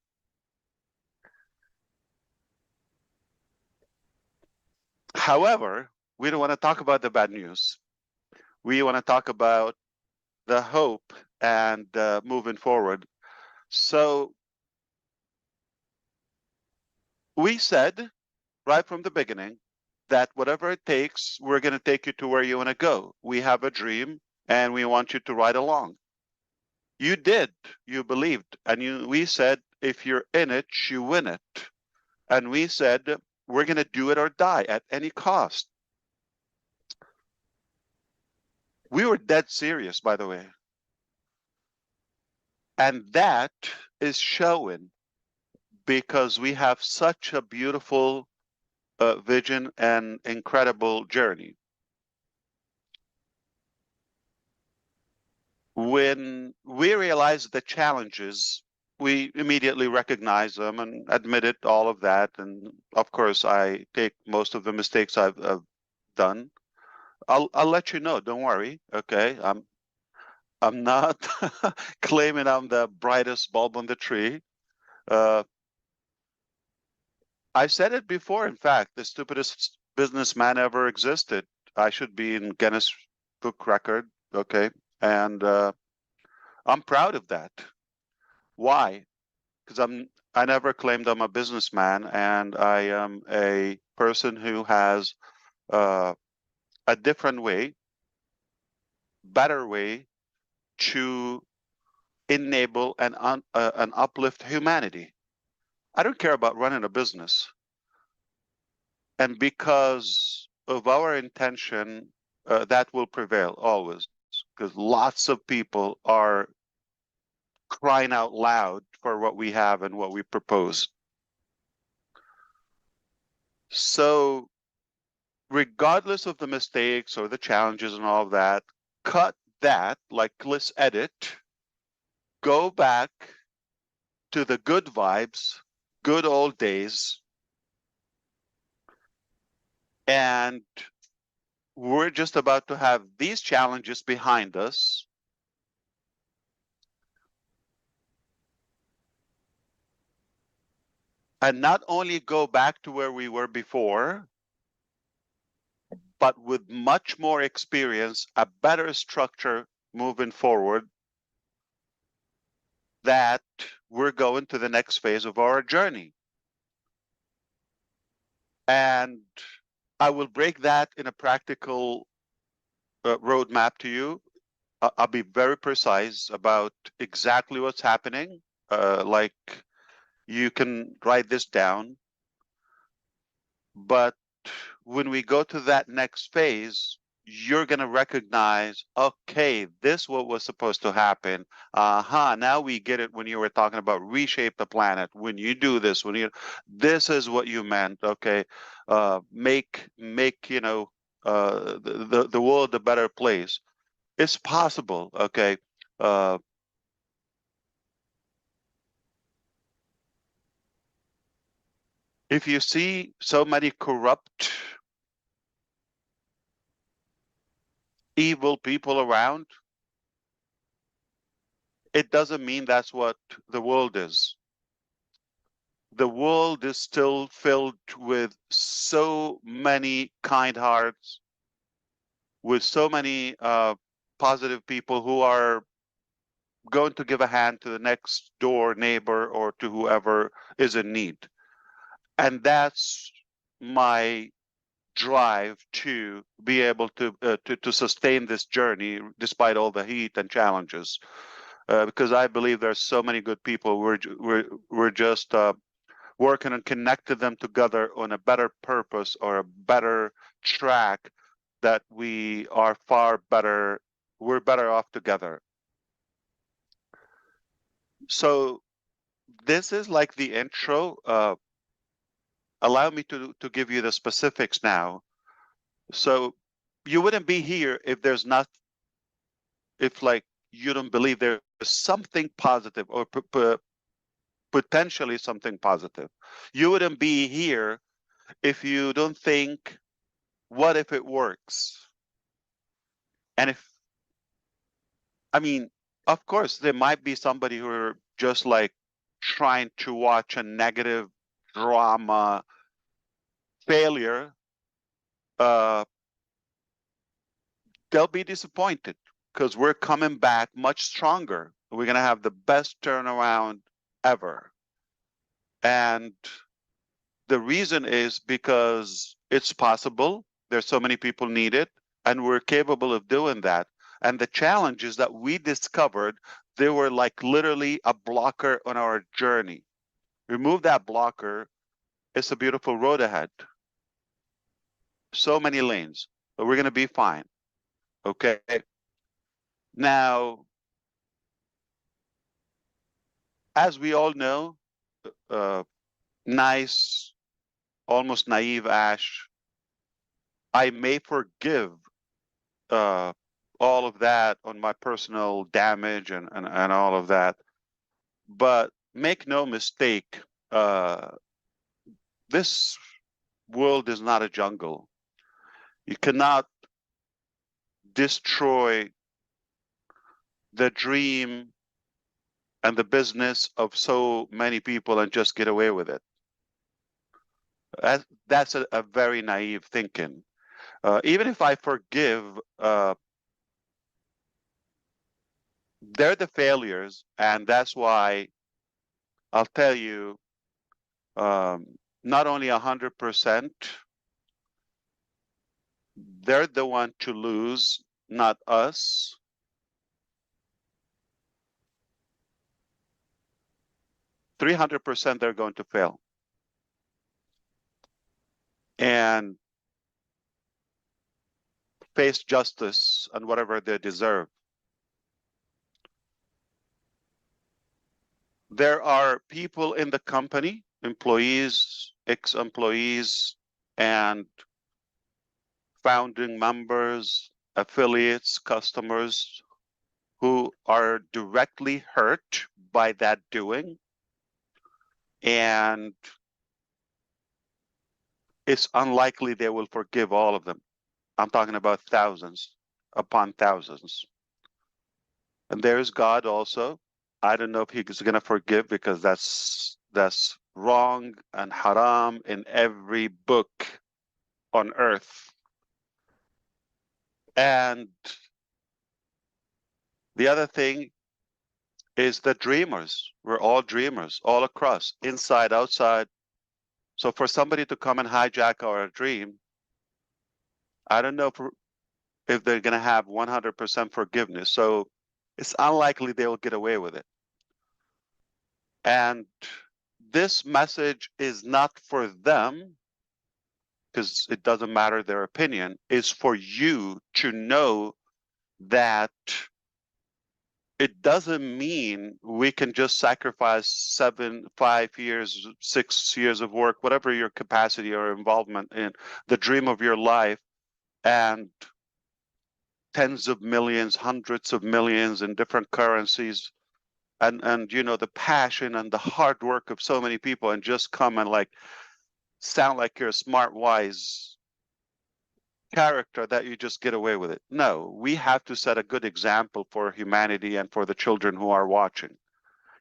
However, we don't want to talk about the bad news. We want to talk about the hope and moving forward. So we said right from the beginning that whatever it takes, we're going to take you to where you want to go. We have a dream and we want you to ride along. You did, you believed, and we said, if you're in it, you win it. And we said, we're going to do it or die at any cost. We were dead serious, by the way. And that is showing because we have such a beautiful vision and incredible journey. When we realized the challenges, we immediately recognized them and admitted all of that. And of course, I take most of the mistakes I've done. I'll let you know. Don't worry. Okay, I'm not claiming I'm the brightest bulb on the tree. I said it before. In fact, the stupidest businessman ever existed. I should be in Guinness Book Record. Okay, and I'm proud of that. Why? Because I never claimed I'm a businessman, and I am a person who has a different way, better way to enable and uplift humanity. I don't care about running a business. And because of our intention, that will prevail always, because lots of people are crying out loud for what we have and what we propose. So regardless of the mistakes or the challenges and all of that, cut that, like let's edit, go back to the good vibes, good old days, and we're just about to have these challenges behind us. And not only go back to where we were before, but with much more experience, a better structure moving forward, that we're going to the next phase of our journey. And I will break that in a practical roadmap to you. I'll be very precise about exactly what's happening. Like you can write this down. But when we go to that next phase, you're going to recognize, okay, this what was supposed to happen. Now we get it when you were talking about reshape the planet. When you do this, this is what you meant. Okay, make the world a better place. It's possible. Okay. If you see so many corrupt, evil people around, it doesn't mean that's what the world is. The world is still filled with so many kind hearts, with so many positive people who are going to give a hand to the next door neighbor or to whoever is in need. And that's my drive to be able to sustain this journey despite all the heat and challenges, because I believe there's so many good people. We're just working and connecting them together on a better purpose or a better track, that we are far better. We're better off together. So this is like the intro. Allow me to give you the specifics now. So you wouldn't be here if there's not, if like you don't believe there's something positive or potentially something positive. You wouldn't be here if you don't think, what if it works? And if, I mean, of course, there might be somebody who are just like trying to watch a negative drama failure. They'll be disappointed, because we're coming back much stronger. We're going to have the best turnaround ever. And the reason is because it's possible. There's so many people need it, and we're capable of doing that. And the challenges that we discovered, they were like literally a blocker on our journey. Remove that blocker, it's a beautiful road ahead. So many lanes, but we're going to be fine. Okay. Now, as we all know, nice, almost naive Ash, I may forgive all of that on my personal damage and all of that. But make no mistake, this world is not a jungle. You cannot destroy the dream and the business of so many people and just get away with it. That's a very naive thinking. Even if I forgive, they're the failures, and that's why I'll tell you, not only 100%, they're the one to lose, not us. %300% they're going to fail. And face justice and whatever they deserve. There are people in the company, employees, ex-employees, and founding members, affiliates, customers who are directly hurt by that doing. And it's unlikely they will forgive all of them. I'm talking about thousands upon thousands. And there's God also. I don't know if he's going to forgive, because that's wrong and haram in every book on earth. And the other thing is the dreamers. We're all dreamers, all across, inside, outside. So for somebody to come and hijack our dream, I don't know if they're going to have 100% forgiveness. So it's unlikely they will get away with it. And this message is not for them, because it doesn't matter their opinion. It's for you to know that it doesn't mean we can just sacrifice 5 years, 6 years of work, whatever your capacity or involvement in the dream of your life, and tens of millions, hundreds of millions in different currencies, and you know, the passion and the hard work of so many people, and just come and like sound like you're a smart, wise character that you just get away with it. No, we have to set a good example for humanity and for the children who are watching.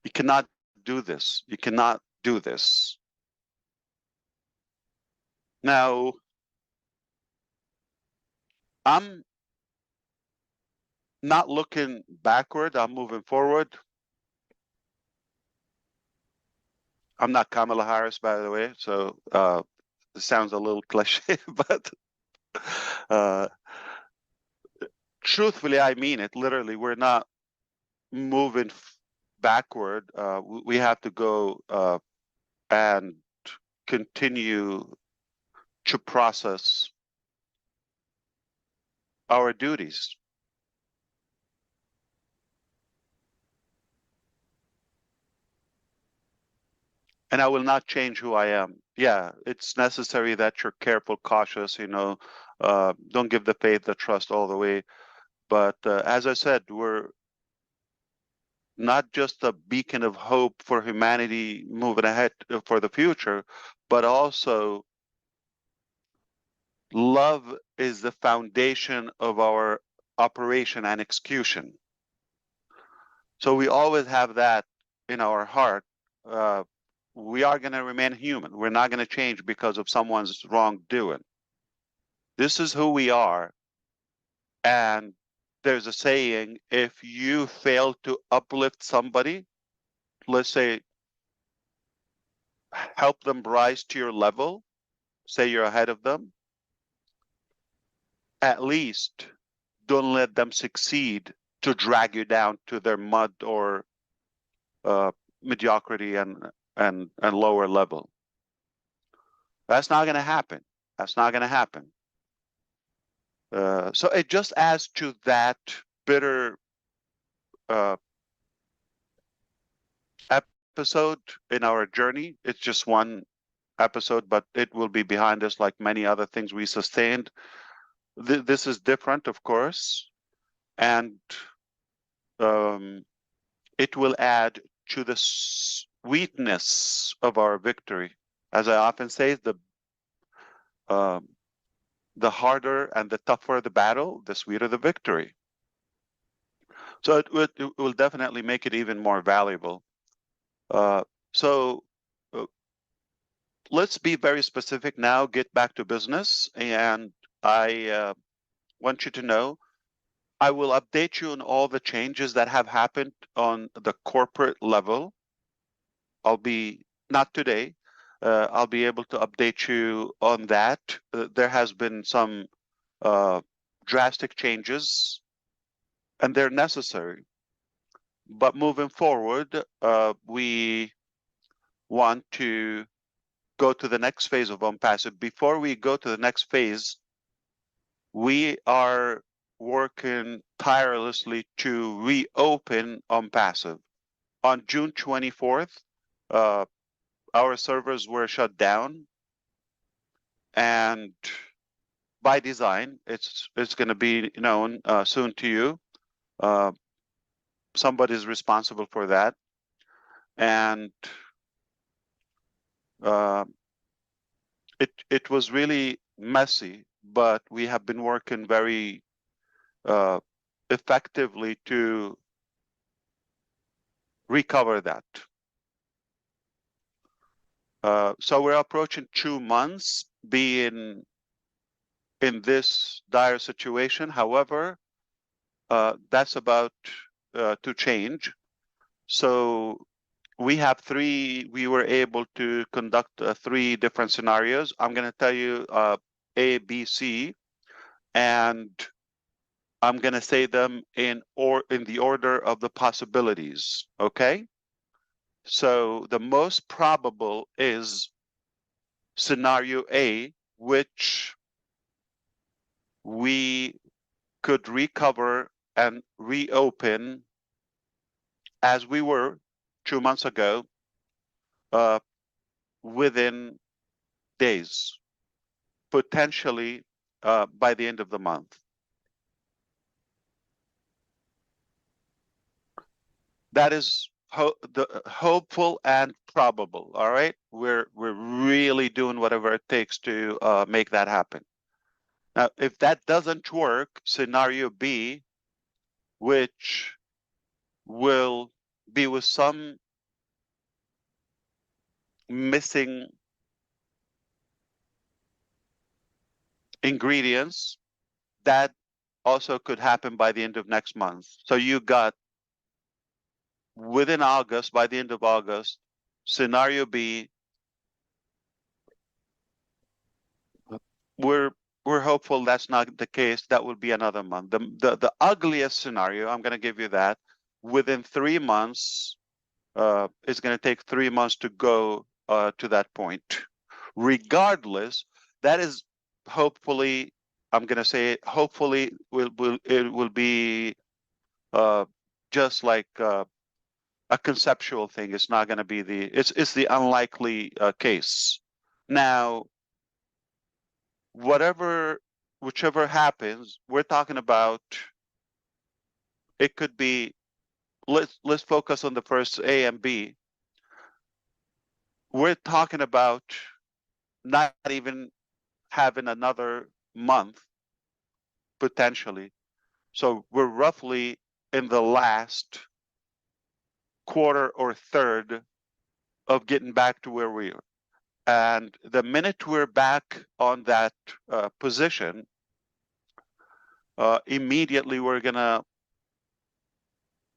You cannot do this. You cannot do this. Now, I'm not looking backward. I'm moving forward. I'm not Kamala Harris, by the way, so it sounds a little cliche, but truthfully, I mean it. Literally, we're not moving backward. We have to go and continue to process our duties. And I will not change who I am. Yeah, it's necessary that you're careful, cautious, you know, don't give the faith, the trust all the way. But as I said, we're not just a beacon of hope for humanity moving ahead for the future, but also love is the foundation of our operation and execution. So we always have that in our heart. We are going to remain human. We're not going to change because of someone's wrongdoing. This is who we are. And there's a saying, if you fail to uplift somebody, let's say, help them rise to your level, say you're ahead of them, at least don't let them succeed to drag you down to their mud or mediocrity and lower level. That's not going to happen. That's not going to happen. So it just adds to that bitter episode in our journey. It's just one episode, but it will be behind us like many other things we sustained. This is different, of course, and it will add to the sweetness of our victory. As I often say, the harder and the tougher the battle, the sweeter the victory. So it will definitely make it even more valuable. So let's be very specific now, get back to business. And I want you to know, I will update you on all the changes that have happened on the corporate level I'll be not today. I'll be able to update you on that. There has been some drastic changes, and they're necessary. But moving forward, we want to go to the next phase of Onpassive. Before we go to the next phase, we are working tirelessly to reopen Onpassive. On June 24th, our servers were shut down, and by design, it's going to be known soon to you. Somebody's responsible for that, and it was really messy, but we have been working very effectively to recover that. So we're approaching 2 months being in this dire situation. However, that's about to change. So we were able to conduct 3 different scenarios. I'm going to tell you A, B, C, and I'm going to say them in the order of the possibilities, okay? So the most probable is scenario A, which we could recover and reopen as we were 2 months ago within days, potentially by the end of the month. That is hopeful and probable. All right, we're really doing whatever it takes to make that happen. Now, if that doesn't work, scenario B, which will be with some missing ingredients, that also could happen by the end of next month. So you got within August, by the end of August, scenario B, we're hopeful that's not the case. That will be another month. The ugliest scenario, I'm going to give you that, within 3 months, it's going to take 3 months to go to that point. Regardless, that is hopefully, I'm going to say it, hopefully it will be just like a conceptual thing. It's not going to be it's the unlikely case. Now, whichever happens, we're talking about, it could be, let's focus on the first A and B. We're talking about not even having another month potentially. So we're roughly in the last quarter or third of getting back to where we are. And the minute we're back on that position, immediately we're going to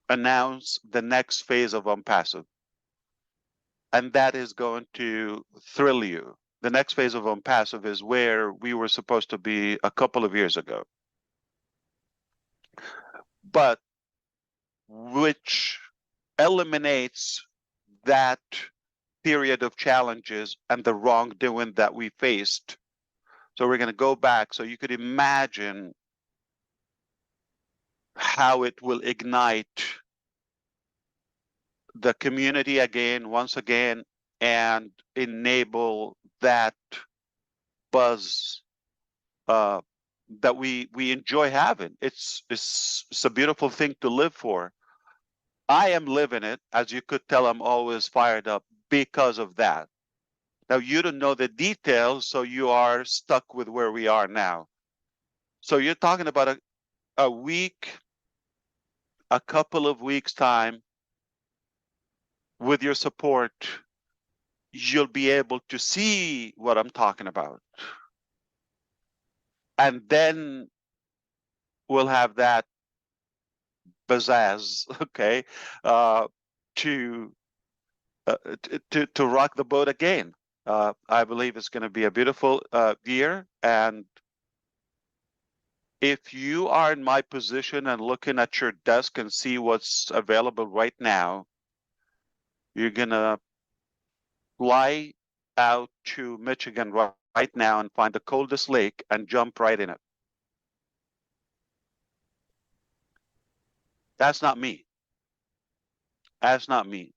announce the next phase of Onpassive. And that is going to thrill you. The next phase of Onpassive is where we were supposed to be a couple of years ago, but which eliminates that period of challenges and the wrongdoing that we faced. So we're going to go back. So you could imagine how it will ignite the community again, once again, and enable that buzz that we enjoy having. It's a beautiful thing to live for. I am living it. As you could tell, I'm always fired up because of that. Now, you don't know the details, so you are stuck with where we are now. So you're talking about a week, a couple of weeks' time, with your support, you'll be able to see what I'm talking about. And then we'll have that pizzazz, okay, to to rock the boat again. I believe it's going to be a beautiful year, and if you are in my position and looking at your desk and see what's available right now, you're gonna fly out to Michigan right now and find the coldest lake and jump right in it. That's not me. That's not me.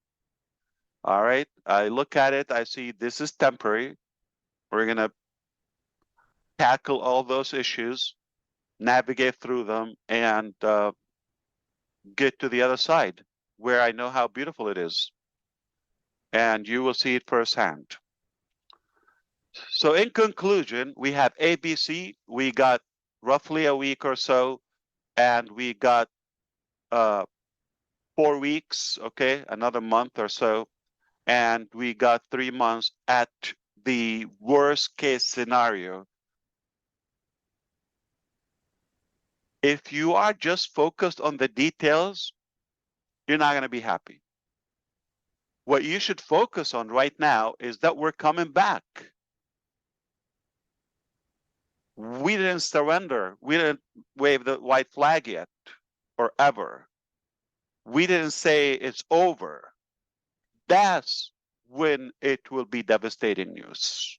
All right. I look at it, I see this is temporary. We're gonna tackle all those issues, navigate through them, and get to the other side where I know how beautiful it is. And you will see it firsthand. So in conclusion, we have ABC. We got roughly a week or so, and we got 4 weeks, okay, another month or so, and we got 3 months at the worst case scenario. If you are just focused on the details, you're not going to be happy. What you should focus on right now is that we're coming back. We didn't surrender. We didn't wave the white flag yet or ever. We didn't say it's over. That's when it will be devastating news.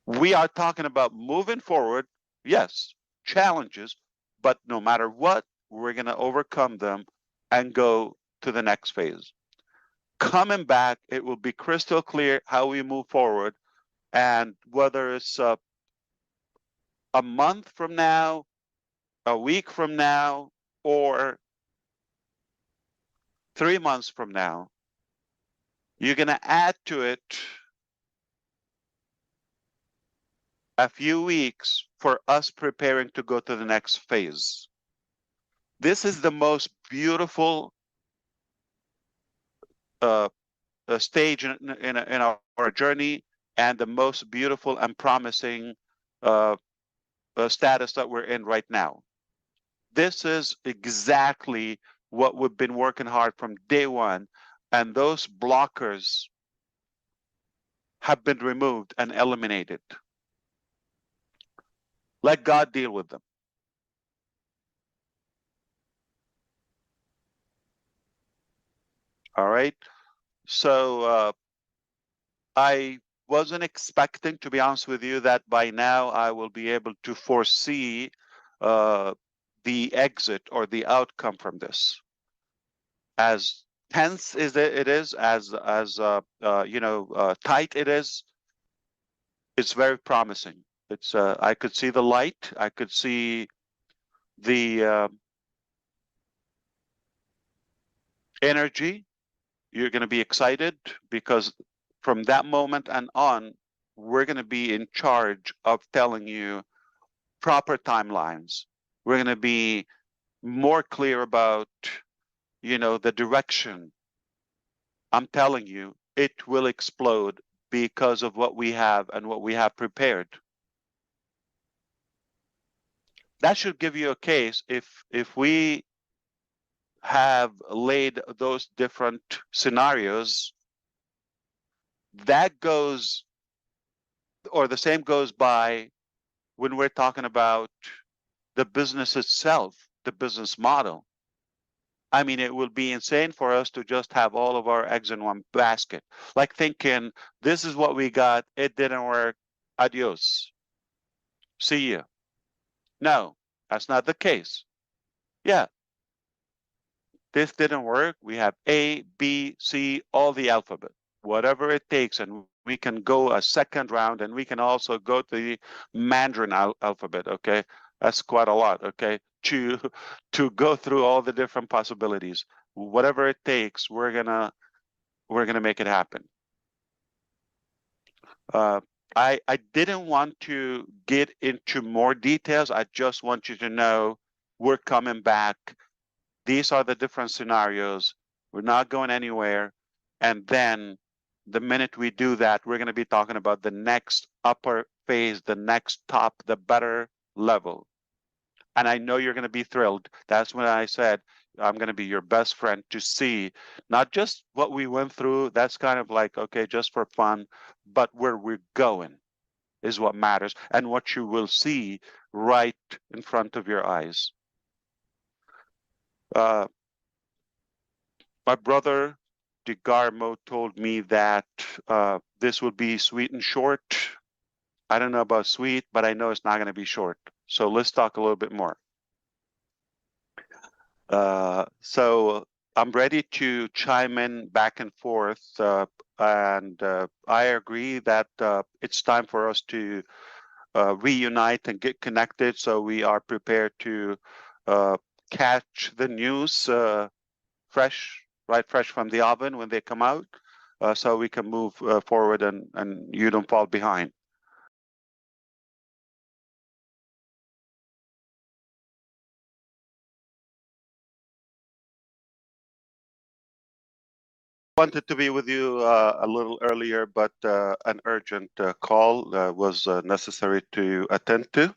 We are talking about moving forward, yes, challenges, but no matter what, we're going to overcome them and go to the next phase. Coming back, it will be crystal clear how we move forward, and whether it's a month from now, a week from now, or 3 months from now, you're going to add to it a few weeks for us preparing to go to the next phase. This is the most beautiful stage in our journey, and the most beautiful and promising status that we're in right now. This is exactly what we've been working hard from day one, and those blockers have been removed and eliminated. Let God deal with them. All right. So I wasn't expecting, to be honest with you, that by now I will be able to foresee the exit or the outcome from this. As tense as it is, as tight it is, it's very promising. It's I could see the light. I could see the energy. You're going to be excited because from that moment and on, we're going to be in charge of telling you proper timelines. We're going to be more clear about, the direction. I'm telling you, it will explode because of what we have and what we have prepared. That should give you a case if we have laid those different scenarios. That goes, or the same goes by when we're talking about the business itself, the business model. I mean, it will be insane for us to just have all of our eggs in one basket. Like thinking, this is what we got, it didn't work, adios, see you. No, that's not the case. Yeah, this didn't work. We have A, B, C, all the alphabet, whatever it takes, and we can go a second round, and we can also go to the Mandarin alphabet, okay? That's quite a lot, okay? To go through all the different possibilities. Whatever it takes, we're gonna make it happen. I didn't want to get into more details. I just want you to know we're coming back. These are the different scenarios. We're not going anywhere. And then the minute we do that, we're going to be talking about the next upper phase, the next top, the better level. And I know you're going to be thrilled. That's when I said, I'm going to be your best friend to see not just what we went through. That's kind of like, okay, just for fun, but where we're going is what matters, and what you will see right in front of your eyes. My brother DeGarmo told me that this would be sweet and short. I don't know about sweet, but I know it's not going to be short. So let's talk a little bit more. So I'm ready to chime in back and forth, and I agree that it's time for us to reunite and get connected, so we are prepared to catch the news fresh from the oven when they come out, so we can move forward and you don't fall behind. Wanted to be with you a little earlier, but an urgent call was necessary to attend to.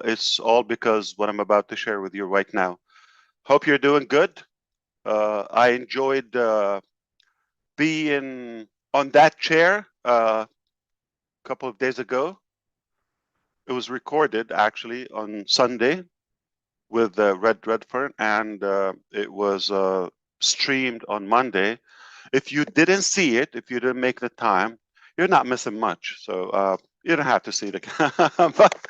It's all because what I'm about to share with you right now. Hope you're doing good. I enjoyed being on that chair a couple of days ago. It was recorded actually on Sunday with Red Redfern, and it was streamed on Monday. If you didn't see it, if you didn't make the time, you're not missing much. So you don't have to see it. But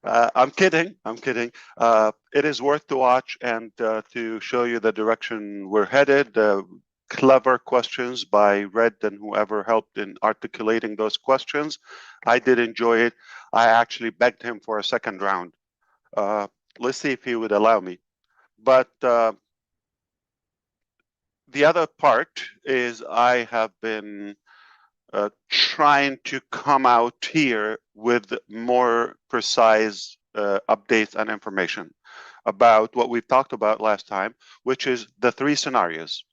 I'm kidding. I'm kidding. It is worth to watch and to show you the direction we're headed. Clever questions by Red and whoever helped in articulating those questions. I did enjoy it. I actually begged him for a second round. Let's see if he would allow me. But the other part is I have been trying to come out here with more precise updates and information about what we talked about last time, which is the 3 scenarios.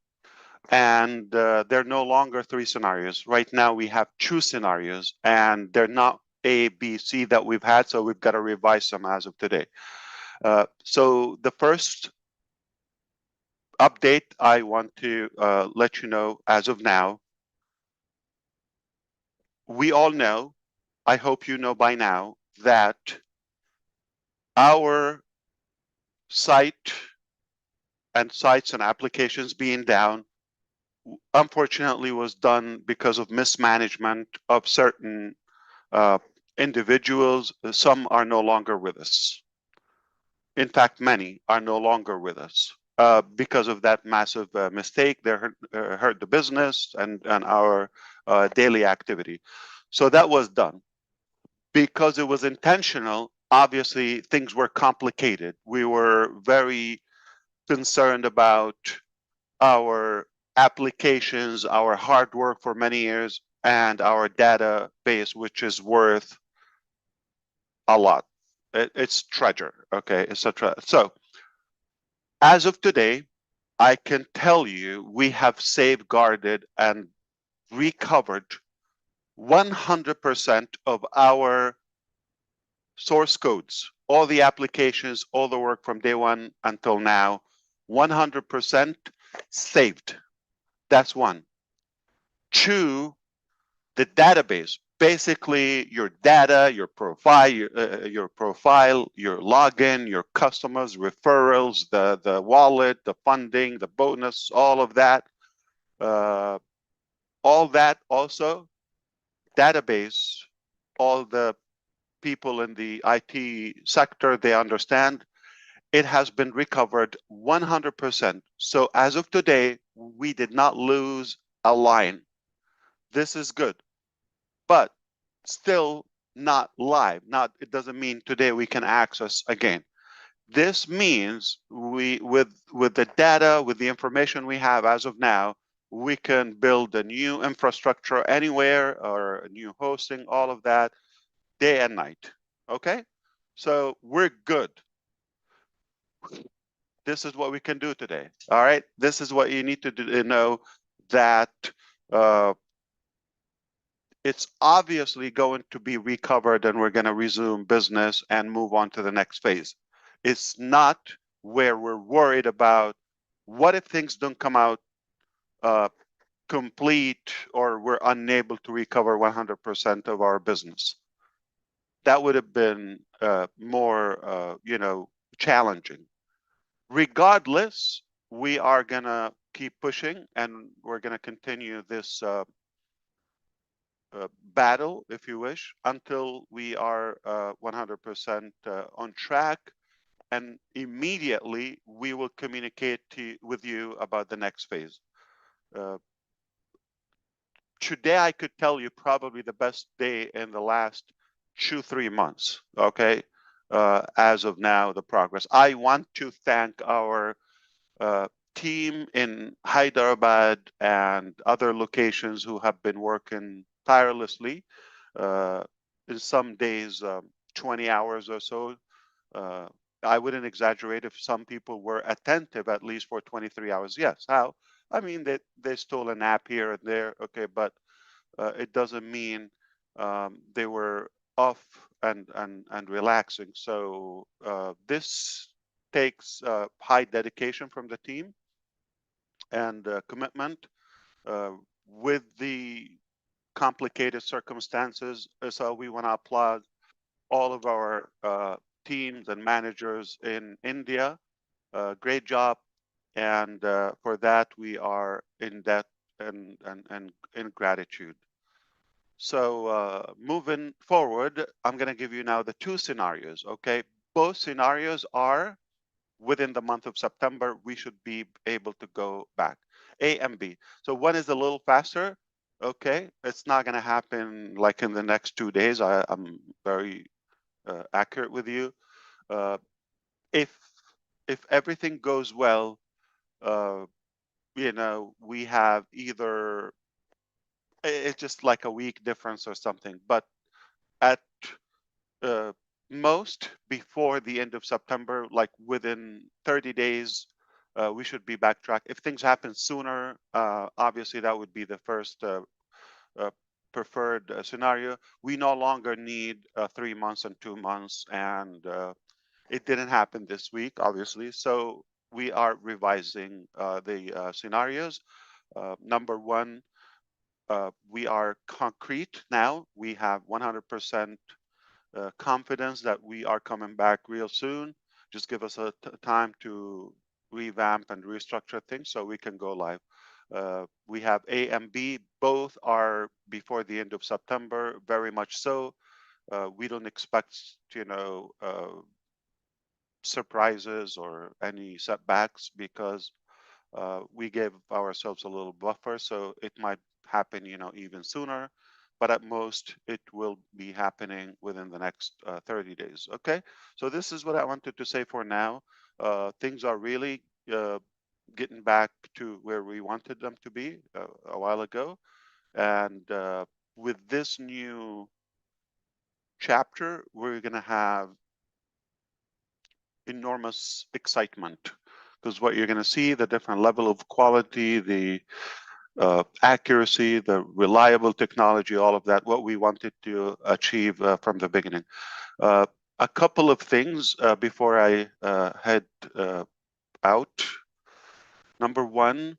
And they're no longer 3 scenarios. Right now we have 2 scenarios, and they're not A, B, C that we've had, so we've got to revise them as of today. So the first update I want to let you know as of now, we all know, I hope you know by now, that our site and sites and applications being down unfortunately was done because of mismanagement of certain individuals. Some are no longer with us. In fact, many are no longer with us because of that massive mistake. They hurt the business and our daily activity. So that was done. Because it was intentional, obviously things were complicated. We were very concerned about our applications, our hard work for many years, and our database, which is worth a lot. It's treasure, okay? It's a treasure. So as of today, I can tell you we have safeguarded and recovered 100% of our source codes, all the applications, all the work from day one until now, 100% saved. That's one. 2, the database, basically your data, your profile, your login, your customers, referrals, the wallet, the funding, the bonus, all of that. All that also, database, all the people in the IT sector, they understand. It has been recovered 100%. So as of today, we did not lose a line. This is good, but still not live. It doesn't mean today we can access again. This means we, with the data, with the information we have as of now, we can build a new infrastructure anywhere or a new hosting, all of that, day and night. Okay, so we're good. This is what we can do today. All right, this is what you need to do, know that it's obviously going to be recovered and we're going to resume business and move on to the next phase. It's not where we're worried about What if things don't come out complete, or we're unable to recover 100% of our business? That would have been more, challenging. Regardless, we are gonna keep pushing, and we're gonna continue this battle, if you wish, until we are 100% on track. And immediately we will communicate with you about the next phase. Today, I could tell you probably the best day in the last 2-3 months. Okay, as of now, the progress. I want to thank our team in Hyderabad and other locations who have been working tirelessly. In some days, 20 hours or so. I wouldn't exaggerate if some people were attentive at least for 23 hours. Yes. How? I mean, they stole a nap here and there. Okay, but it doesn't mean they were off and relaxing. So this takes high dedication from the team and commitment with the complicated circumstances. So we want to applaud all of our teams and managers in India. Great job. And for that, we are in debt and in gratitude. So moving forward, I'm going to give you now the 2 scenarios. Okay. Both scenarios are within the month of September. We should be able to go back. A and B. So one is a little faster. Okay. It's not going to happen like in the next 2 days. I'm very accurate with you. If everything goes well, we have either it's just like a week difference or something, but at most before the end of September, like within 30 days, we should be backtrack. If things happen sooner, obviously that would be the first preferred scenario. We no longer need 3 months and 2 months, and it didn't happen this week, obviously. So we are revising the scenarios. Number one, we are concrete now. We have 100% confidence that we are coming back real soon. Just give us a time to revamp and restructure things so we can go live. We have A and B. Both are before the end of September, very much so. We don't expect, surprises or any setbacks because we gave ourselves a little buffer, so it might happen, even sooner, but at most it will be happening within the next 30 days. Okay, so this is what I wanted to say for now. Things are really getting back to where we wanted them to be a while ago, and with this new chapter, we're going to have enormous excitement, because what you're going to see, the different level of quality, the accuracy, the reliable technology, all of that, what we wanted to achieve from the beginning. A couple of things before I head out. Number one,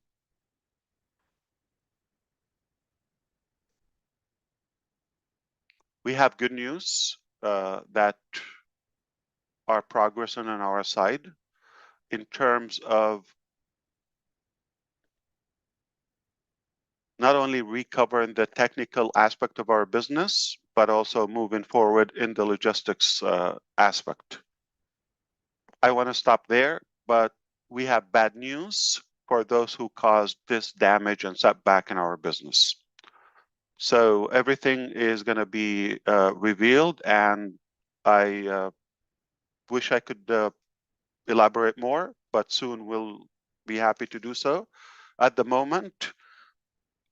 we have good news that are progressing on our side in terms of not only recovering the technical aspect of our business, but also moving forward in the logistics aspect. I want to stop there, but we have bad news for those who caused this damage and setback in our business. So everything is going to be revealed, and I wish I could elaborate more, but soon we'll be happy to do so. At the moment,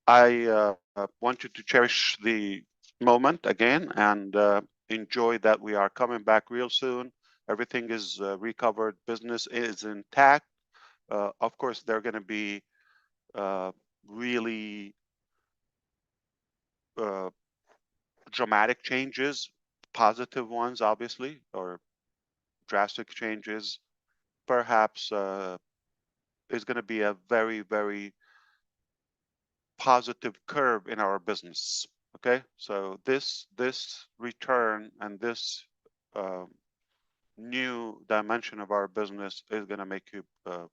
I want you to cherish the moment again and enjoy that we are coming back real soon. Everything is recovered. Business is intact. Of course, there are going to be really dramatic changes, positive ones, obviously, or drastic changes. Perhaps is going to be a very, very positive curve in our business. Okay, so this return and this new dimension of our business is going to make you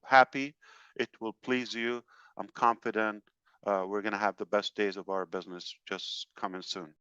happy. It will please you. I'm confident we're going to have the best days of our business just coming soon.